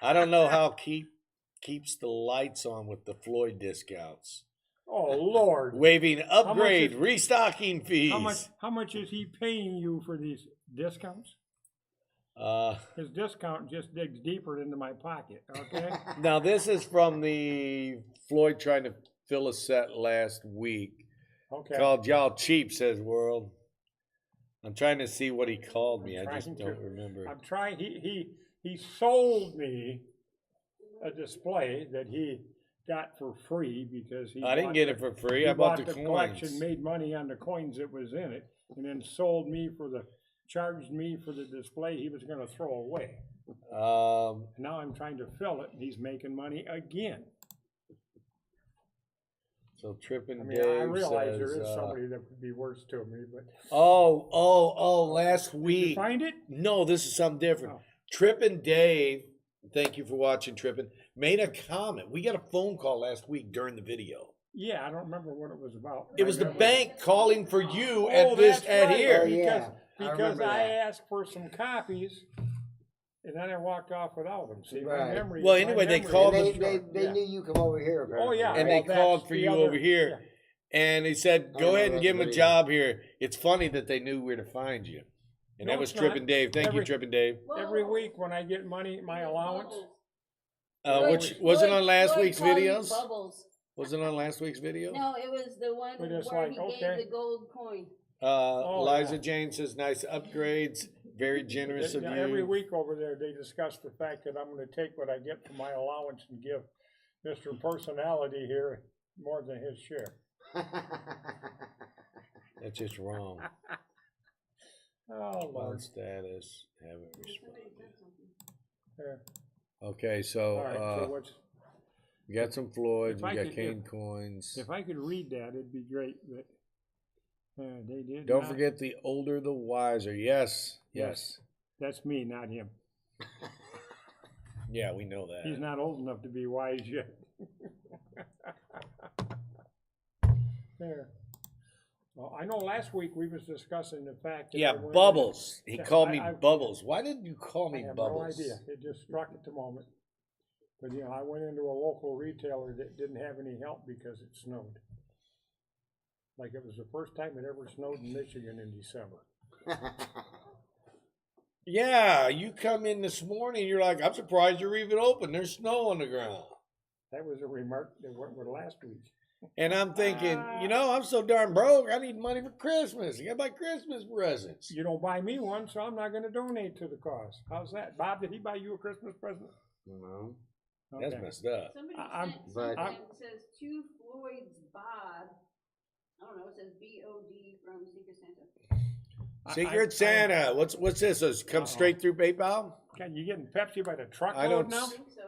S1: I don't know how keeps the lights on with the Floyd discounts.
S2: Oh Lord.
S1: Waiving upgrade,
S2: is-
S1: restocking fees.
S2: How much is he paying you for these discounts? His discount just digs deeper into my pocket, okay?
S1: Now this is from the Floyd trying to fill a set last week.
S2: Okay.
S1: Called y'all cheap, says World. I'm trying to see what he called me.
S2: I'm
S1: I just
S2: trying
S1: don't
S2: to.
S1: remember.
S2: I'm trying, he sold me a display that he got for free because he
S1: I didn't
S2: bought
S1: get
S2: the-
S1: it for free.
S2: he
S1: I bought the
S2: collection,
S1: coins.
S2: made money on the coins that was in it, and then charged me for the display he was gonna throw away. Now I'm trying to fill it, and he's making money again.
S1: So Trippin'
S2: I mean,
S1: Dave
S2: I realize
S1: says,
S2: there is somebody that would be worse to me, but
S1: last
S2: did you
S1: week.
S2: find it?
S1: No, this is something different.
S2: Oh.
S1: Trippin' Dave, thank you for watching, Trippin', made a comment. We got a phone call last week during the video.
S2: Yeah, I don't remember what it was about.
S1: It was the
S2: remember-
S1: bank calling for you
S2: Oh,
S1: at this
S2: that's
S1: at
S2: right,
S1: here.
S4: Oh, yeah.
S2: Because
S4: remember
S2: I
S4: that.
S2: asked for some copies, and then I walked off without them. See, my
S4: Right.
S2: memory.
S1: Well,
S2: my
S1: anyway, they
S2: memory
S1: called
S2: is
S4: They,
S1: us-
S4: they,
S2: short.
S4: they
S2: Yeah.
S4: knew you come over here.
S2: Oh, yeah.
S1: And
S2: well,
S1: they called
S2: that's
S1: for
S2: the
S1: you
S2: other-
S1: over here.
S2: yeah.
S1: And he said,
S4: I
S1: go
S4: remember
S1: ahead and
S4: that
S1: give him a
S4: video.
S1: job here. It's funny that they knew where to find you. And
S2: No,
S1: that was
S2: it's
S1: Trippin'
S2: not.
S1: Dave. Thank you,
S2: Every-
S1: Trippin' Dave.
S2: Every week when I get money, my allowance,
S1: Which was it on last
S3: Floyd
S1: week's
S3: called you
S1: videos?
S3: Bubbles.
S1: Was it on last week's video?
S3: No, it was the one
S2: We're just
S3: where
S2: like,
S3: he
S2: okay.
S3: gave the gold coin.
S1: Liza
S2: yeah.
S1: Jane says, nice upgrades. Very generous of you.
S2: every week over there, they discuss the fact that I'm gonna take what I get from my allowance and give Mr. Personality here more than his share.
S1: That's just wrong.
S2: Oh,
S1: On
S2: Lord.
S1: status. Haven't responded.
S2: There.
S1: Okay, so,
S2: All right, so what's,
S1: we got some Floyds,
S2: If
S1: we
S2: I
S1: got
S2: could-
S1: cane coins.
S2: if I could read that, it'd be great, but, they did
S1: Don't
S2: not.
S1: forget the older the wiser. Yes, yes.
S2: That's me, not him.
S1: Yeah, we know that.
S2: He's not old enough to be wise yet. There. Well, I know last week we was discussing the fact that.
S1: Yeah,
S2: I went in-
S1: Bubbles. He
S2: Yeah,
S1: called me
S2: I-
S1: Bubbles. Why did you call
S2: I
S1: me
S2: have
S1: Bubbles?
S2: no idea. It just struck at the moment. But, you know, I went into a local retailer that didn't have any help because it snowed. Like it was the first time it ever snowed in Michigan in December.
S1: Yeah, you come in this morning, you're like, I'm surprised you're even open. There's snow on the ground.
S2: That was a remark that went with last week.
S1: And I'm thinking, I'm so darn broke, I need money for Christmas. I gotta buy Christmas presents.
S2: You don't buy me one, so I'm not gonna donate to the cause. How's that? Bob, did he buy you a Christmas present?
S4: No.
S1: That's
S2: Okay.
S1: messed up.
S3: Somebody
S2: I'm-
S3: sent
S4: but-
S3: something that says to Floyd's bod. I don't know, it says BOD from Secret Santa.
S1: Secret Santa. What's this? Does it come straight through PayPal?
S2: Can you getting Pepsi by the
S1: I
S2: truckload
S1: don't
S2: now?
S3: I think so.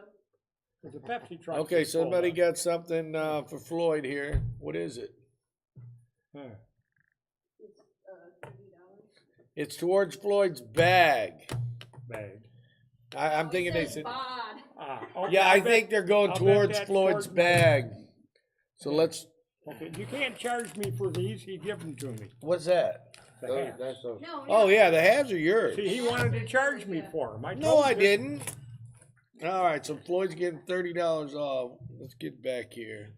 S2: There's a Pepsi truck.
S1: Okay,
S2: that's full
S1: somebody
S2: up.
S1: got something for Floyd here. What is it?
S2: Huh.
S3: It's $30.
S1: It's towards Floyd's bag.
S2: Bag.
S1: I'm
S3: Oh, it
S1: thinking they
S3: says
S1: said.
S3: bod.
S2: Okay,
S1: Yeah, I
S2: bet-
S1: think they're going
S2: I'll bet
S1: towards
S2: that's
S1: Floyd's
S2: towards my-
S1: bag. So let's.
S2: Okay, you can't charge me for these, he give them to me.
S1: What's that?
S2: The
S4: Those-
S2: halves.
S4: that's those.
S3: No,
S1: Oh
S3: no.
S1: yeah, the halves are yours.
S2: See, he wanted to charge me for them.
S1: No, I didn't. All right, so Floyd's getting $30 off. Let's get back here.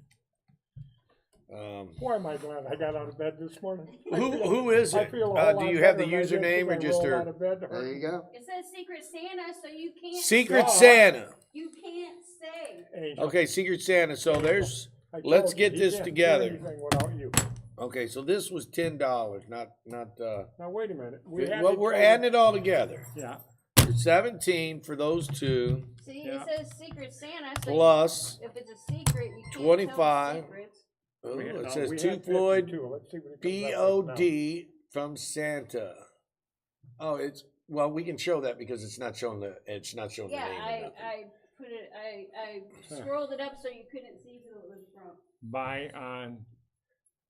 S2: Boy, am I glad I got out of bed this morning.
S1: Who is
S2: I
S1: it?
S2: feel a whole
S1: Do
S2: lot
S1: you have the
S2: better if I did
S1: username or
S2: since I
S1: just
S2: rolled
S1: her
S2: out of bed.
S4: There you go.
S3: It says Secret Santa, so you can't.
S1: Secret
S2: Yeah.
S1: Santa?
S3: You can't say.
S2: Angel,
S1: Okay, Secret Santa. So there's.
S2: I told
S1: let's
S2: you,
S1: get
S2: he
S1: this
S2: can't do
S1: together.
S2: anything without you.
S1: Okay, so this was $10, not.
S2: Now wait a minute.
S1: Well, we're adding it all together.
S2: Yeah.
S1: 17 for those two,
S3: See,
S2: Yeah.
S3: it says Secret Santa. So
S1: plus.
S3: if it's a secret, you can't
S1: 25.
S3: tell secrets.
S1: Oh,
S2: We had-
S1: it
S2: no,
S1: says
S2: we
S1: to
S2: had
S1: Floyd
S2: 52. Let's see what it comes up with now.
S1: BOD from Santa. Oh, it's well, we can show that because it's not showing the
S3: Yeah,
S1: name. or
S3: I
S1: nothing.
S3: put it. I scrolled it up so you couldn't see who it was from.
S2: Buy on.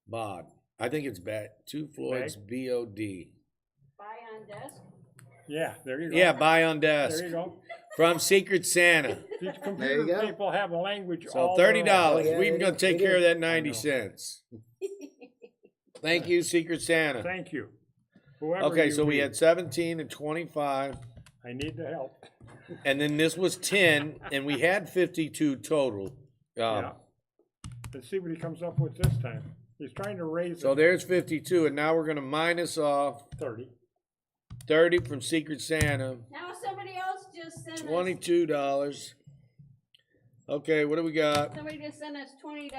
S1: Bod. I think it's back. To Floyd's BOD.
S3: Buy on desk.
S2: Yeah, there you go.
S1: Yeah, buy on desk
S2: There you go.
S1: from Secret Santa.
S2: These
S4: There
S2: computer
S4: you go.
S2: people have a language.
S1: So
S2: all their own.
S1: $30.
S4: Oh, yeah,
S1: We're
S4: they
S1: gonna
S4: do.
S1: take
S4: They
S1: care of
S4: do.
S1: that 90
S2: I know.
S1: cents. Thank you, Secret Santa.
S2: Thank you. Whoever
S1: Okay,
S2: you
S1: so we
S2: be,
S1: had 17 and 25,
S2: I need the help.
S1: and then this was 10, and we had 52 total.
S2: Yeah. Let's see what he comes up with this time. He's trying to raise
S1: So
S2: it
S1: there's 52, and now we're gonna minus off
S2: 30.
S1: 30 from Secret Santa,
S3: Now somebody else just sent us.
S1: $22. Okay, what do we got?
S3: Somebody just sent us $20.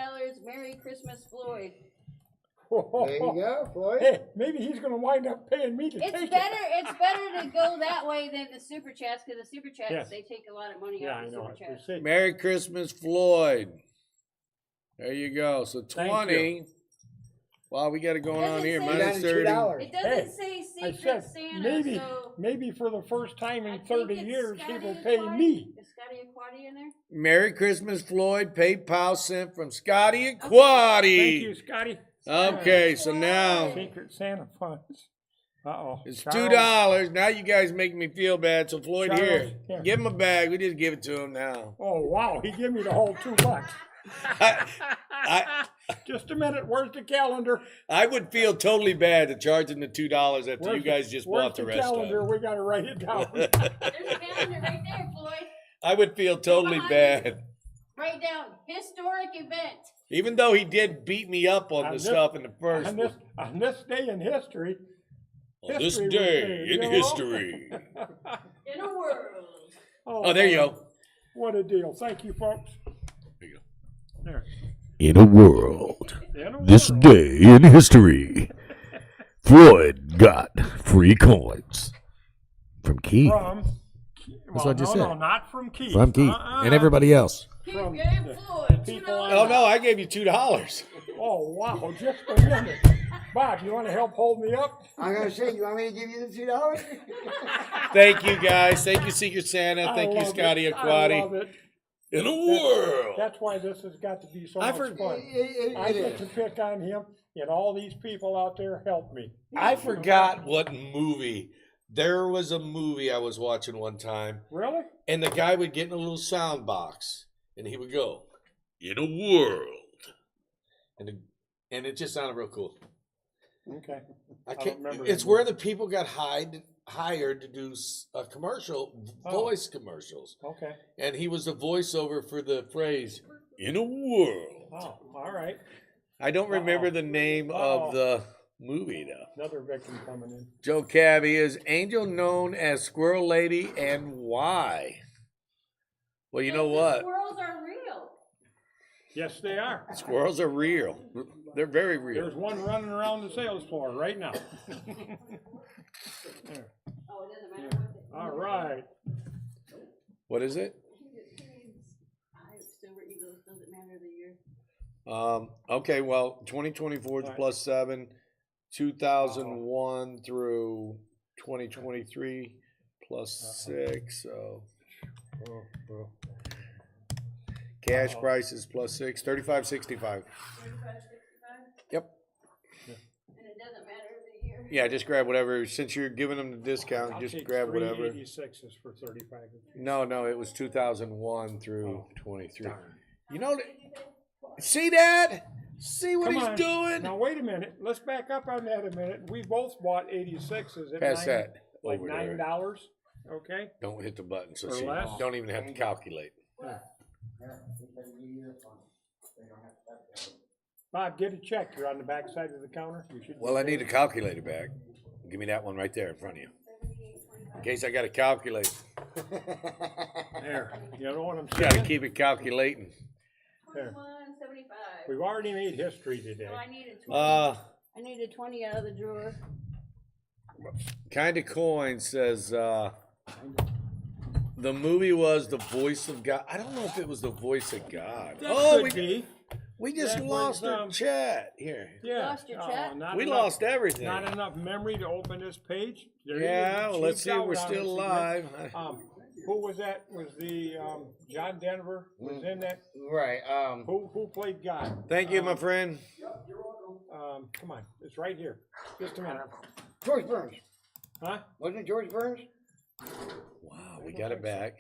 S3: Merry Christmas, Floyd.
S4: There you go, Floyd.
S2: Hey, maybe he's going to wind up paying me to
S3: It's
S2: take
S3: better.
S2: it.
S3: It's better to go that way than the super chats because the super chats
S2: Yes.
S3: they take a lot of money
S2: Yeah,
S3: out
S2: I
S3: of the
S2: know
S3: super
S2: it.
S3: chats.
S2: We see.
S1: Merry Christmas, Floyd. There you go. So
S2: Thank
S1: 20. Wow, we got it going on
S3: Doesn't
S1: here.
S3: say-
S1: Minus
S4: Down to
S1: 30.
S4: $2.
S3: It doesn't
S2: Hey,
S3: say
S2: I
S3: Secret
S2: said,
S3: Santa, so
S2: maybe for the first time
S3: I
S2: in
S3: think
S2: 30
S3: it's
S2: years, he will
S3: Scotty
S2: pay
S3: Aquati.
S2: me.
S3: Is Scotty Aquati in there?
S1: Merry Christmas, Floyd. PayPal sent from Scotty
S2: Thank you,
S1: Aquati.
S2: Scotty.
S1: Okay, so now
S2: Secret Santa funds. Uh-oh.
S1: it's
S2: Charles,
S1: $2. Now you guys make me feel bad. So Floyd,
S2: Charles,
S1: here,
S2: here.
S1: give him a bag. We just give it to him now.
S2: Oh, wow. He gave me the whole $2.
S1: I
S2: Just a minute. Where's the calendar?
S1: I would feel totally bad to charge him the $2 after you
S2: Where's
S1: guys
S2: the-
S1: just
S2: where's
S1: bought the rest
S2: calendar?
S1: of
S2: We got to write it down.
S3: There's a calendar right there, Floyd.
S1: I would feel totally
S3: behind
S1: bad.
S3: Write down historic event.
S1: Even though he did beat me up on
S2: On
S1: the
S2: this-
S1: stuff in the first one.
S2: on this day in history.
S1: On this
S2: history was
S1: day
S2: made,
S1: in
S2: you know?
S1: history.
S3: In a world.
S1: Oh, there you go.
S2: What a deal. Thank you, folks.
S1: There you go.
S2: There.
S5: In a world,
S2: In a
S5: this
S2: world.
S5: day in history, Floyd got free coins from Keith,
S2: From,
S5: That's what I just
S2: no,
S5: said.
S2: no, not from Keith.
S5: from Keith, and everybody else.
S3: Keep
S2: From
S3: getting
S2: the
S3: Floyd.
S2: people
S3: $2.
S2: on-
S1: Oh no, I gave you $2.
S2: Oh, wow, just a minute. Bob, you want to help hold me up?
S4: I'm gonna say, you want me to give you the $2?
S1: Thank you guys. Thank you, Secret Santa. Thank you,
S2: I love
S1: Scotty
S2: it. I
S1: Aquati.
S2: love it.
S1: In a world.
S2: That's why this has got to be so
S1: I
S2: much
S1: forget-
S2: fun. I
S4: It
S2: get to
S4: is.
S2: pick on him, and all these people out there help me.
S1: I forgot what movie. There was a movie I was watching one time,
S2: Really?
S1: and the guy would get in a little sound box, and he would go, "In a world," and it just sounded real cool.
S2: Okay.
S1: I
S2: don't
S1: can't.
S2: remember
S1: It's
S2: that
S1: where
S2: movie.
S1: the people got hired to do a commercial,
S2: Oh.
S1: voice commercials,
S2: Okay.
S1: and he was the voiceover for the phrase "In a world."
S2: Oh, all right.
S1: I don't remember
S2: Uh-oh.
S1: the name
S2: Uh-oh.
S1: of the movie though.
S2: Another victim coming in.
S1: Joe Cabby, is Angel known as Squirrel Lady, and why? Well, you know
S3: Because the
S1: what?
S3: Squirrels are real.
S2: Yes, they are.
S1: Squirrels are real. They're very real.
S2: There's one running around the sales floor right now.
S3: Oh, it doesn't matter what the.
S2: All right.
S1: What is it?
S3: Silver Eagles, doesn't matter the year.
S1: Okay, well, 2024 is
S2: All right.
S1: plus 7, 2001 through 2023 plus 6. So
S2: Oh, oh.
S1: cash
S2: Uh-oh.
S1: price is plus 6, 35.65.
S3: 35.65,
S1: Yep.
S3: and it doesn't matter the year.
S1: Yeah, just grab whatever. Since you're giving them the discount,
S2: I'll
S1: just
S2: take
S1: grab whatever.
S2: 386 is for 35.
S1: No, it was 2001 through
S2: Oh,
S1: 23.
S2: darn.
S1: You know, see that? See what
S2: Come
S1: he's
S2: on.
S1: doing?
S2: Now, wait a minute. Let's back up on that a minute. We both bought 86s at
S1: Pass that
S2: like
S1: over there.
S2: $9. Okay.
S1: Don't hit the button, so
S2: Or
S1: she
S2: less?
S1: don't even have to calculate.
S2: Bob, get a check. You're on the back side of the counter. You should.
S1: Well, I need a calculator back. Give me that one right there in front of you. In case I got to calculate.
S2: There. You know what I'm
S1: Got to
S2: saying?
S1: keep it calculating.
S2: There.
S3: 21.75.
S2: We've already made history today.
S3: So I needed 20. I needed 20 out of the drawer.
S1: Kind of Coin says the movie was The Voice of God. I don't know if it was The Voice of God.
S2: That
S1: we
S2: could be.
S1: just
S2: That
S1: lost
S2: was,
S1: our chat here.
S2: Yeah.
S3: Lost your chat?
S2: Not
S1: We
S2: enough-
S1: lost everything.
S2: Not enough memory to open this page. There
S1: Yeah,
S2: you
S1: well, let's
S2: cheaped
S1: see.
S2: out
S1: We're
S2: on
S1: still
S2: us again.
S1: alive.
S2: Who was that? Was the John Denver was in that?
S4: Right.
S2: Who played God?
S1: Thank you, my friend.
S2: Come on, it's right here. Just a minute.
S4: George Burns.
S2: Huh?
S4: Wasn't it George Burns?
S1: Wow, we got it back.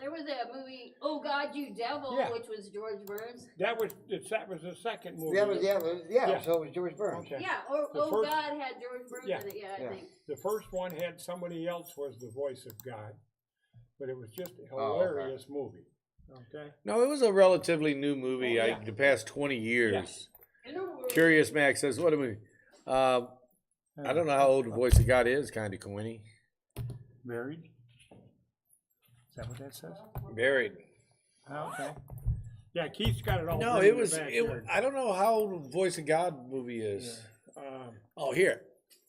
S3: There was a movie, Oh God, You Devil,
S2: Yeah.
S3: which was George Burns.
S2: That was the second movie.
S4: Yeah. So it was George Burns.
S2: Okay.
S3: Yeah,
S2: The
S3: Oh
S2: first-
S3: God had George Burns
S2: Yeah.
S3: in it. Yeah, I
S4: Yeah.
S3: think.
S2: The first one had somebody else was the voice of God, but it was just a
S4: Oh, okay.
S2: hilarious movie. Okay.
S1: No, it was a relatively new movie.
S2: Oh, yeah.
S1: The past 20 years.
S3: In a world.
S1: Curious Max says, "What a movie." I don't know how old The Voice of God is. Kind of Coiny.
S2: Married. Is that what that says?
S1: Buried.
S2: Okay. Yeah, Keith's got it all.
S1: No,
S2: put
S1: it
S2: in the
S1: was.
S2: backyard.
S1: I don't know how old The Voice of God movie is. Oh, here.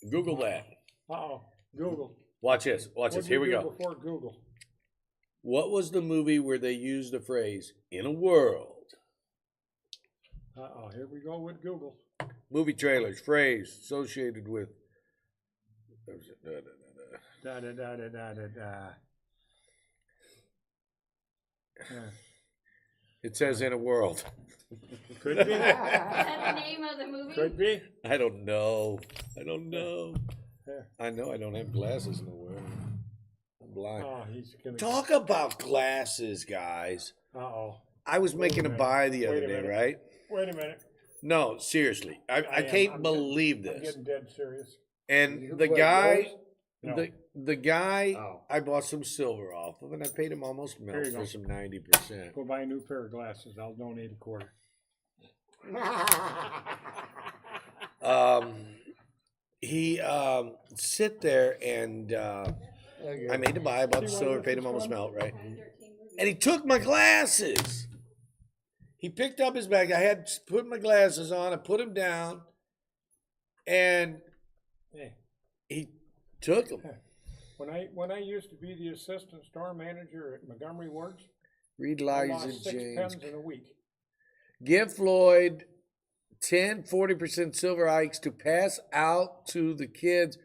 S1: Google that.
S2: Uh-oh. Google.
S1: Watch this. Watch
S2: What
S1: this.
S2: did
S1: Here
S2: we
S1: we
S2: do
S1: go.
S2: Before Google.
S1: What was the movie where they used the phrase "in a world"?
S2: Uh-oh. Here we go with Google.
S1: Movie trailers, phrase associated with.
S2: Da da da da da da da. Yeah.
S1: It says "in a world."
S2: Could be.
S3: Is that the name of the movie?
S2: Could be.
S1: I don't know. I don't know.
S2: Yeah.
S1: I know I don't have glasses in the world. I'm blind.
S2: Oh, he's gonna.
S1: Talk about glasses, guys.
S2: Uh-oh.
S1: I was
S2: Wait a
S1: making a
S2: minute.
S1: buy the
S2: Wait
S1: other
S2: a
S1: day,
S2: minute.
S1: right?
S2: Wait a minute.
S1: No, seriously. I
S2: am.
S1: can't
S2: I'm
S1: believe
S2: I'm
S1: this.
S2: getting dead serious.
S1: And the guy,
S2: No.
S1: the guy,
S4: Oh.
S1: I bought some silver off of, and I paid him almost
S2: Here
S1: melt
S2: you
S1: for
S2: go.
S1: some 90%.
S2: Go buy a new pair of glasses. I'll donate a quarter.
S1: He sit there and I made the buy, I bought the
S2: See why
S1: silver,
S2: this
S1: paid
S2: is
S1: him almost
S2: fun?
S1: melt, right? And he took my glasses. He picked up his bag. I had put my glasses on. I put them down, and
S2: Hey,
S1: he took them.
S2: when I used to be the assistant store manager at Montgomery Wards,
S1: Read
S2: I
S1: Liza
S2: lost 6
S1: James.
S2: pens in a week.
S1: Give Floyd 40% silver hikes to pass out to the kids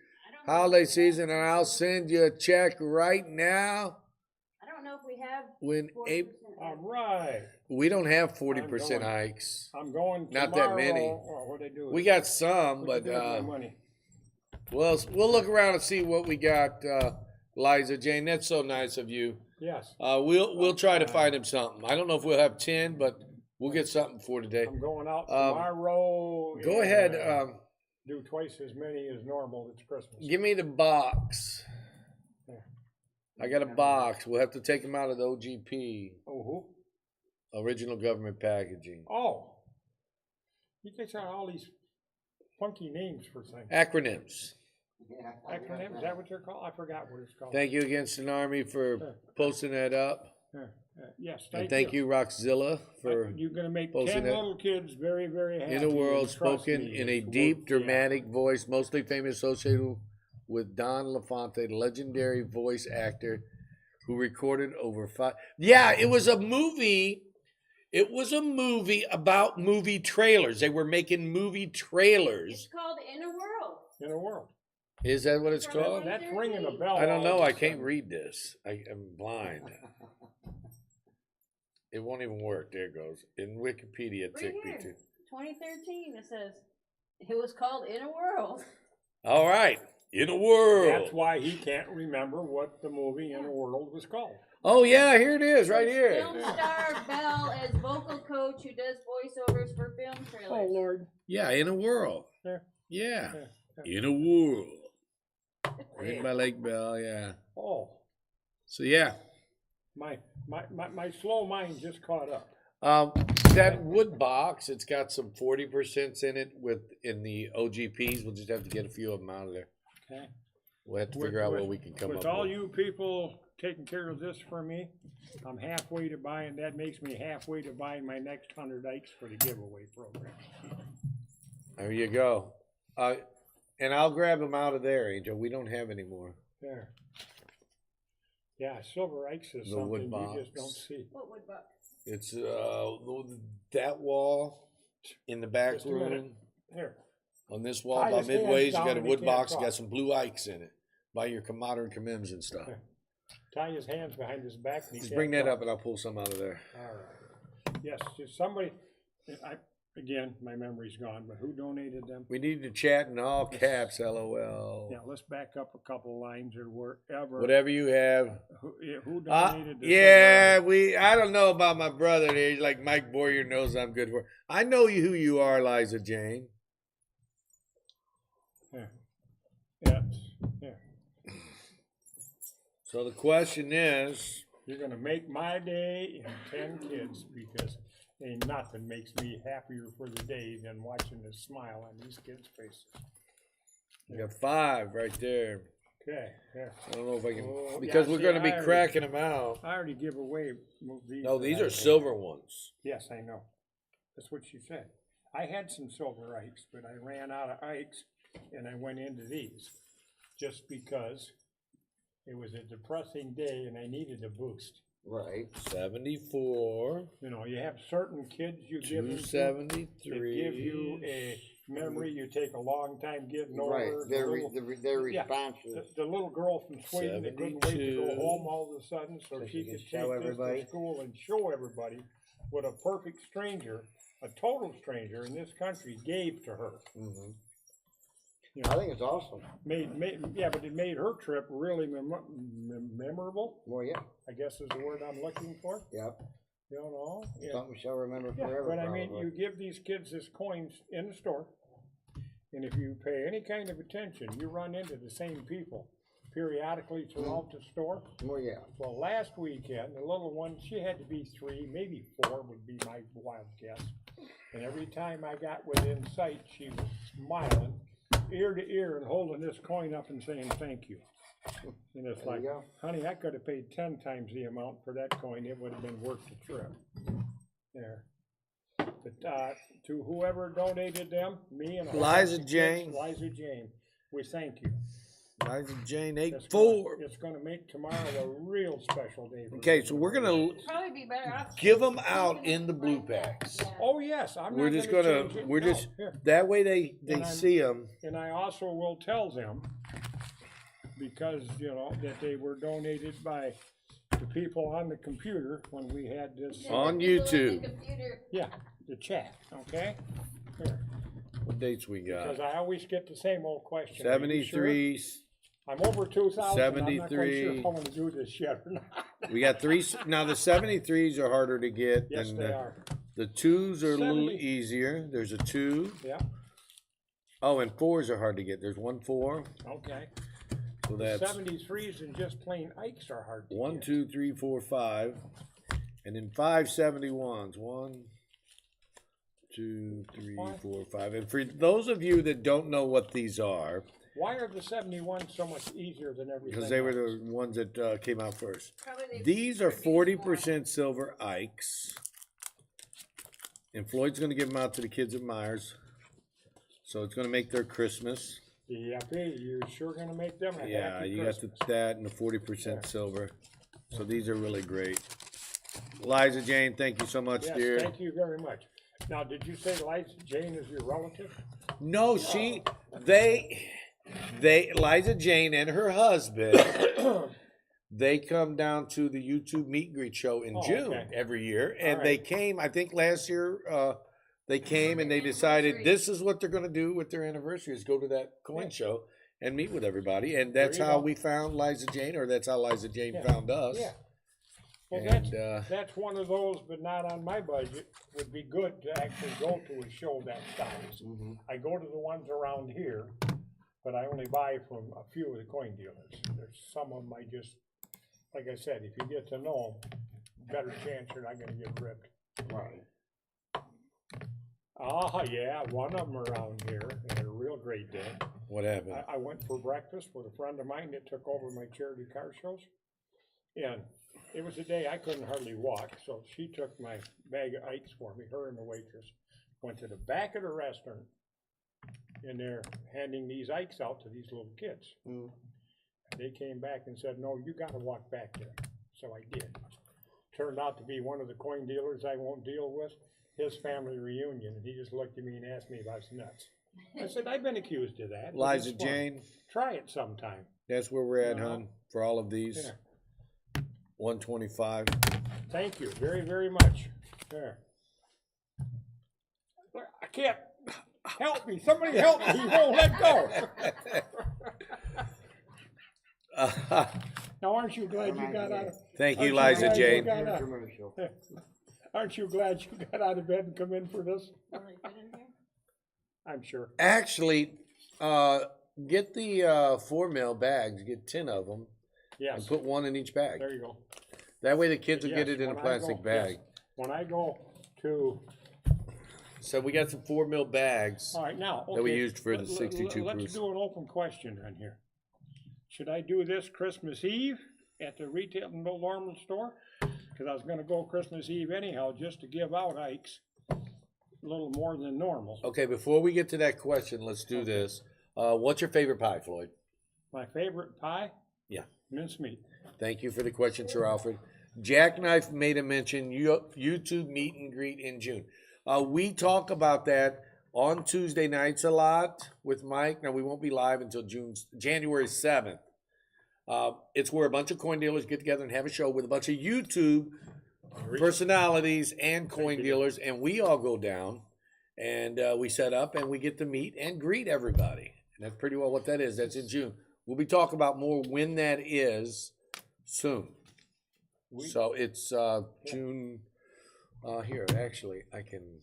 S1: holiday season, and I'll send you a check right now.
S3: I don't know if we have.
S1: When
S3: 40%.
S2: All right.
S1: we don't have 40%
S2: going.
S1: hikes.
S2: I'm going
S1: Not
S2: tomorrow.
S1: that many.
S2: Oh, what they do?
S1: We got some,
S2: What'd
S1: but
S2: you do with my money?
S1: we'll look around and see what we got. Liza Jane, that's so nice of you.
S2: Yes.
S1: We'll try to find him something. I don't know if we'll have 10, but we'll get something for today.
S2: I'm going out
S1: Um,
S2: tomorrow.
S1: Go
S2: and,
S1: ahead.
S2: Do twice as many as normal. It's Christmas.
S1: Give me the box.
S2: There.
S1: I got a box. We'll have to take them out of the OGP,
S2: Oh, who?
S1: original government packaging.
S2: Oh. You guys got all these funky names for things.
S1: Acronyms.
S2: Acronyms? Is that what they're called? I forgot what it's called.
S1: Thank you against an army for posting that up.
S2: Yes,
S1: And
S2: thank
S1: thank you, Roxzilla, for
S2: You're going to make
S1: posting
S2: 10
S1: that.
S2: little kids very, very happy.
S1: In a World,
S2: and trust
S1: spoken
S2: me,
S1: in a
S2: it's
S1: deep,
S2: worth the effort.
S1: dramatic voice, mostly famous associated with Don LaFonte, the legendary voice actor who recorded over 5. Yeah, it was a movie. It was a movie about movie trailers. They were making movie
S3: It's
S1: trailers.
S3: called In a World.
S2: In a world.
S1: Is that what it's
S3: From
S1: called?
S2: That's ringing a bell.
S1: I don't
S2: all
S1: know.
S2: of a
S1: I can't
S2: sudden.
S1: read this. I am blind. It won't even work. There it goes. In Wikipedia,
S3: Right
S1: tick me
S3: here.
S1: too.
S3: 2013. It says it was called In a World.
S1: All right. In a world.
S2: That's why he can't remember what the movie In a World was called.
S1: Oh, yeah. Here it is, right here.
S3: Film star Belle as vocal coach who does voiceovers for film trailers.
S2: Oh, Lord
S1: Yeah, in a whirl.
S2: Yeah.
S1: Yeah.
S2: Yeah.
S1: In a whirl. Right by Lake Bell, yeah.
S2: Oh,
S1: So yeah.
S2: my slow mind just caught up.
S1: That wood box, it's got some 40% in it in the OGPs. We'll just have to get a few of them out of there.
S2: Okay.
S1: We'll have to figure out what we can come up
S2: with.
S1: with.
S2: All you people taking care of this for me, I'm halfway to buying, that makes me halfway to buying my next 100 Ikes for the giveaway program.
S1: There you go. And I'll grab them out of there, Angel. We don't have any more.
S2: There. Yeah, silver Ikes is
S1: The wood
S2: something
S1: box.
S2: you just don't see.
S3: What would buck?
S1: It's that wall in the back
S2: Just a minute.
S1: room.
S2: Here.
S1: On this wall
S2: Tie
S1: by
S2: his hands
S1: Midway's, you
S2: down
S1: got a
S2: and he
S1: wood
S2: can't
S1: box,
S2: talk.
S1: got some blue Ikes in it. By your modern commims and stuff.
S2: Tie his hands behind his back. And he
S1: Just
S2: can't
S1: bring that
S2: talk.
S1: up and I'll pull some out of there.
S2: All right. Yes, just somebody, again, my memory's gone, but who donated them?
S1: We need to chat in all caps, LOL.
S2: Yeah, let's back up a couple lines or wherever.
S1: Whatever you have.
S2: Who donated the
S1: Yeah,
S2: silver
S1: I don't know about my brother. He's like Mike Boyer knows I'm good for. I know who you are, Liza Jane.
S2: Ikes? Yeah. Yeah.
S1: So the question is,
S2: You're gonna make my day in 10 kids because ain't nothing makes me happier for the day than watching the smile on these kids' faces.
S1: you got 5 right there.
S2: Okay, yeah.
S1: I don't know if I can,
S2: Oh,
S1: because
S2: yeah,
S1: we're
S2: see,
S1: going to be
S2: I already-
S1: cracking them out.
S2: I already give away these.
S1: No,
S2: that
S1: these
S2: I
S1: are
S2: had.
S1: silver ones.
S2: Yes, I know. That's what she said. I had some silver Ikes, but I ran out of Ikes and I went into these just because it was a depressing day and I needed a boost.
S1: Right. 74.
S2: You know, you have certain kids you give them to,
S1: 273.
S2: they give you a memory you take a long time getting over.
S4: Right,
S2: The
S4: their
S2: little-
S4: their
S2: yeah,
S4: responses.
S2: the little girl from Sweden that couldn't wait to go
S1: 72.
S2: home all of a sudden so she
S4: can
S2: could
S4: show
S2: take this
S4: everybody.
S2: to school and show everybody what a perfect stranger, a total stranger in this country gave to her.
S4: Mhm.
S2: You
S4: I
S2: know,
S4: think it's awesome.
S2: yeah, but it made her trip really memorable,
S4: Well, yeah,
S2: I guess is the word I'm looking for,
S4: yep.
S2: you know? Yeah.
S4: Something she'll remember
S2: Yeah,
S4: forever.
S2: but I mean,
S4: probably.
S2: you give these kids this coins in the store, and if you pay any kind of attention, you run into the same people periodically throughout the store.
S4: Well, yeah.
S2: Well, last weekend, the little one, she had to be 3, maybe 4 would be my wild guess. And every time I got within sight, she was smiling ear to ear and holding this coin up and saying, "Thank you." And it's
S4: There
S2: like,
S4: you go.
S2: honey, I could have paid 10 times the amount for that coin. It would have been worth the trip. There. But to whoever donated them, me and a whole
S1: Liza
S2: bunch of kids,
S1: Jane.
S2: Liza Jane, we thank you.
S1: Liza Jane,
S2: It's
S1: 84.
S2: gonna make tomorrow a real special day. For
S1: Okay,
S2: me.
S1: so we're going to
S3: Probably be better off.
S1: give them out in the blue packs.
S3: Yeah.
S2: Oh, yes, I'm not
S1: We're just
S2: gonna
S1: going
S2: change
S1: to,
S2: it.
S1: we're
S2: No,
S1: just,
S2: here.
S1: that way they
S2: And I'm-
S1: see them.
S2: And I also will tell them, because, you know, that they were donated by the people on the computer when we had this,
S3: Yeah,
S1: On
S3: the people in
S1: YouTube.
S3: the computer.
S2: yeah, the chat, okay? Here.
S1: What dates we
S2: Because
S1: got?
S2: I always get the same old question. Are you sure?
S1: 73.
S2: I'm over 2,000, I'm not quite sure
S1: 73.
S2: if I want to do this yet or not.
S1: We got 3. Now the 73s are harder to get
S2: Yes,
S1: than
S2: they are,
S1: the 2s are a little
S2: 70.
S1: easier. There's a 2.
S2: yeah,
S1: Oh, and 4s are hard to get. There's 1 4.
S2: okay.
S1: So that's
S2: 73s and just plain Ikes are hard to
S1: 1,
S2: get.
S1: 2, 3, 4, 5. And then 5 71s. 1, 2, 3,
S2: Why?
S1: 4, 5. And for those of you that don't know what these are,
S2: Why are the 71s so much easier than everything
S1: because they were
S2: else?
S1: the ones that came out first.
S3: Probably they
S1: These are
S3: produce
S1: 40% silver Ikes. And Floyd's going to give them out to the kids at Myers. So it's going to make their Christmas.
S2: Yippee, you're sure gonna make them a
S1: Yeah,
S2: happy
S1: you
S2: Christmas.
S1: got that and the 40% silver. So these are really great. Liza Jane, thank you so much,
S2: Yes,
S1: dear.
S2: thank you very much. Now, did you say Liza Jane is your relative?
S1: No, Liza Jane and her husband, they come down to the YouTube meet and greet show in
S2: Oh,
S1: June
S2: okay.
S1: every year. And
S2: All
S1: they
S2: right.
S1: came, I think last year, they came and they decided this is what they're going to do with their anniversary is go to that coin
S2: Yeah.
S1: show and meet with everybody. And that's
S2: There you
S1: how
S2: go.
S1: we found Liza Jane, or that's how Liza Jane
S2: Yeah.
S1: found us.
S2: Yeah. Well,
S1: And,
S2: that's one of those, but not on my budget, would be good to actually go to a show that size. I go to the ones around here, but I only buy from a few of the coin dealers. There's some of them I just, like I said, if you get to know them, better chance you're not gonna get ripped.
S1: right.
S2: Ah, yeah, one of them around here had a real great day.
S1: What happened?
S2: I went for breakfast with a friend of mine that took over my charity car shows. And it was a day I couldn't hardly walk, so she took my bag of ice for me, her and the waitress. Went to the back of the restaurant, and they're handing these ikes out to these little kids. They came back and said, no, you gotta walk back there. So I did. Turned out to be one of the coin dealers I won't deal with, his family reunion, and he just looked at me and asked me if I was nuts. I said, I've been accused of that. but
S1: Liza
S2: it's fun.
S1: Jane,
S2: Try it sometime.
S1: that's where we're at,
S2: Uh-huh.
S1: hon, for all of these.
S2: Yeah.
S1: 125.
S2: Thank you very, very much. There. Look, I can't, help me, somebody help me, he won't let go. Now, aren't you glad you got out of?
S1: Thank you,
S2: aren't
S1: Liza
S2: glad you
S1: Jane.
S2: got out-
S4: Commercial.
S2: Aren't you glad you got out of bed and come in for this? I'm sure.
S1: Actually, get the 4 mil bags, get 10 of them,
S2: Yes,
S1: and put one in each bag.
S2: there you go.
S1: That way the kids will get
S2: Yes,
S1: it in a
S2: when I
S1: plastic
S2: go-
S1: bag.
S2: yes, When I go to,
S1: So we got some 4 mil bags.
S2: all right, now, okay.
S1: That we used for the
S2: let-
S1: 62
S2: Let's
S1: Bruce.
S2: do an open question on here. Should I do this Christmas Eve at the retail normal store? Cause I was gonna go Christmas Eve anyhow, just to give out hikes a little more than normal.
S1: Okay, before we get to that question, let's do this. What's your favorite pie, Floyd?
S2: My favorite pie?
S1: Yeah.
S2: Mincemeat.
S1: Thank you for the question, Sir Alfred. Jackknife made a mention, YouTube meet and greet in June. We talk about that on Tuesday nights a lot with Mike. Now, we won't be live until January 7th. It's where a bunch of coin dealers get together and have a show with a bunch of YouTube personalities and coin dealers, and we all go down and we set up and we get to meet and greet everybody. And that's pretty well what that is. That's in June. We'll be talking about more when that is soon. So it's June. Here, actually, I can.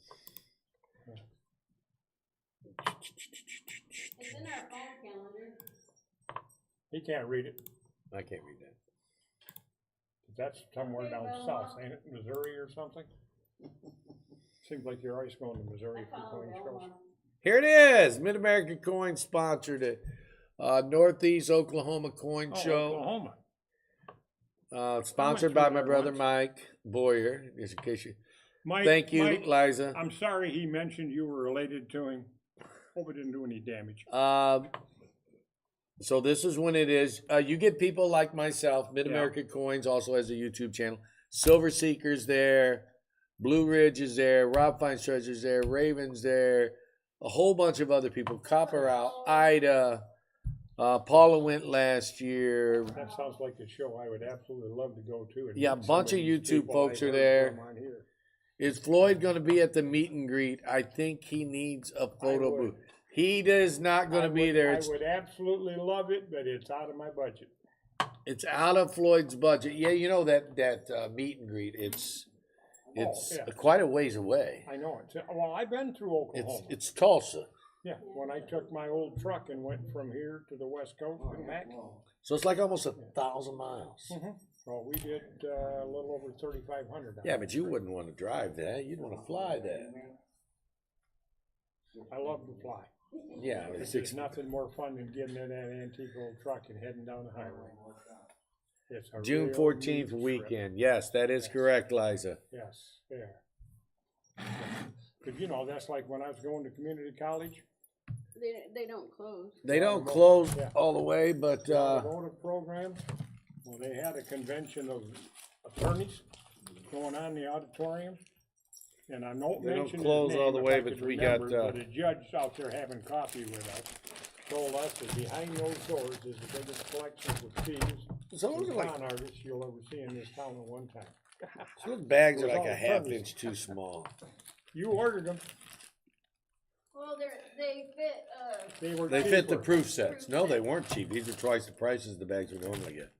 S3: It's in our fall calendar.
S2: He can't read it.
S1: I can't read that.
S2: That's somewhere down south, ain't it, Missouri or something? Seems like you're always going to Missouri for coin shows.
S1: Here it is. Mid American Coin sponsored it. Northeast Oklahoma Coin
S2: Oh,
S1: Show.
S2: Oklahoma.
S1: Sponsored
S2: I went
S1: by
S2: through
S1: my
S2: there
S1: brother
S2: once.
S1: Mike Boyer. Just in case you.
S2: Mike,
S1: Thank you,
S2: Mike,
S1: Liza.
S2: I'm sorry he mentioned you were related to him. Hope it didn't do any damage.
S1: So this is when it is. You get people like myself. Mid American Coins also has a YouTube channel. Silver Seekers there. Blue Ridge is there. Rob Finds Treasures there. Raven's there. A whole bunch of other people. Copper Out. Ida. Paula went last year.
S2: That sounds like a show I would absolutely love to go to. and
S1: Yeah, a
S2: meet
S1: bunch
S2: some
S1: of
S2: these
S1: YouTube
S2: people
S1: folks
S2: I
S1: are
S2: heard
S1: there.
S2: from on here.
S1: Is Floyd going to be at the meet and greet? I think he needs a photo
S2: would.
S1: booth. He is not going to be there.
S2: I would absolutely love it, but it's out of my budget.
S1: It's out of Floyd's budget. Yeah, you know that meet and greet. It's
S2: yeah.
S1: quite a ways away.
S2: I know it. Well, I've been through Oklahoma.
S1: It's Tulsa,
S2: Yeah, when I took my old truck and went from here to the West Coast and back.
S1: so it's like almost 1,000 miles.
S2: Well, we did a little over 3,500.
S1: Yeah, but you wouldn't want to drive that. You'd want to fly that.
S2: I love to fly.
S1: Yeah, it's
S2: There's nothing more fun than getting in that antique old truck and heading down the highway. It's a
S1: June
S2: real
S1: 14th
S2: neat trip.
S1: weekend. Yes, that is correct, Liza.
S2: Yes, there. But you know, that's like when I was going to community college.
S3: They don't close.
S1: They don't close
S2: Yeah.
S1: all the way, but
S2: The automotive program, well, they had a convention of attorneys going on in the auditorium. And I don't
S1: They don't
S2: mention his
S1: close all
S2: name
S1: the
S2: if
S1: way,
S2: I
S1: but
S2: could
S1: we got,
S2: remember, but a judge out there having coffee with us told us that behind those doors is the biggest collection of thieves
S1: so
S2: and
S1: those are like
S2: con artists you'll ever see in this town at one time.
S1: so those bags are
S2: It was
S1: like a
S2: all
S1: half
S2: attorneys.
S1: inch too small.
S2: You ordered them,
S3: Well, they fit,
S2: they were
S1: They fit the
S2: cheaper.
S1: proof sets. No, they weren't cheap. These are twice the prices the bags we normally get.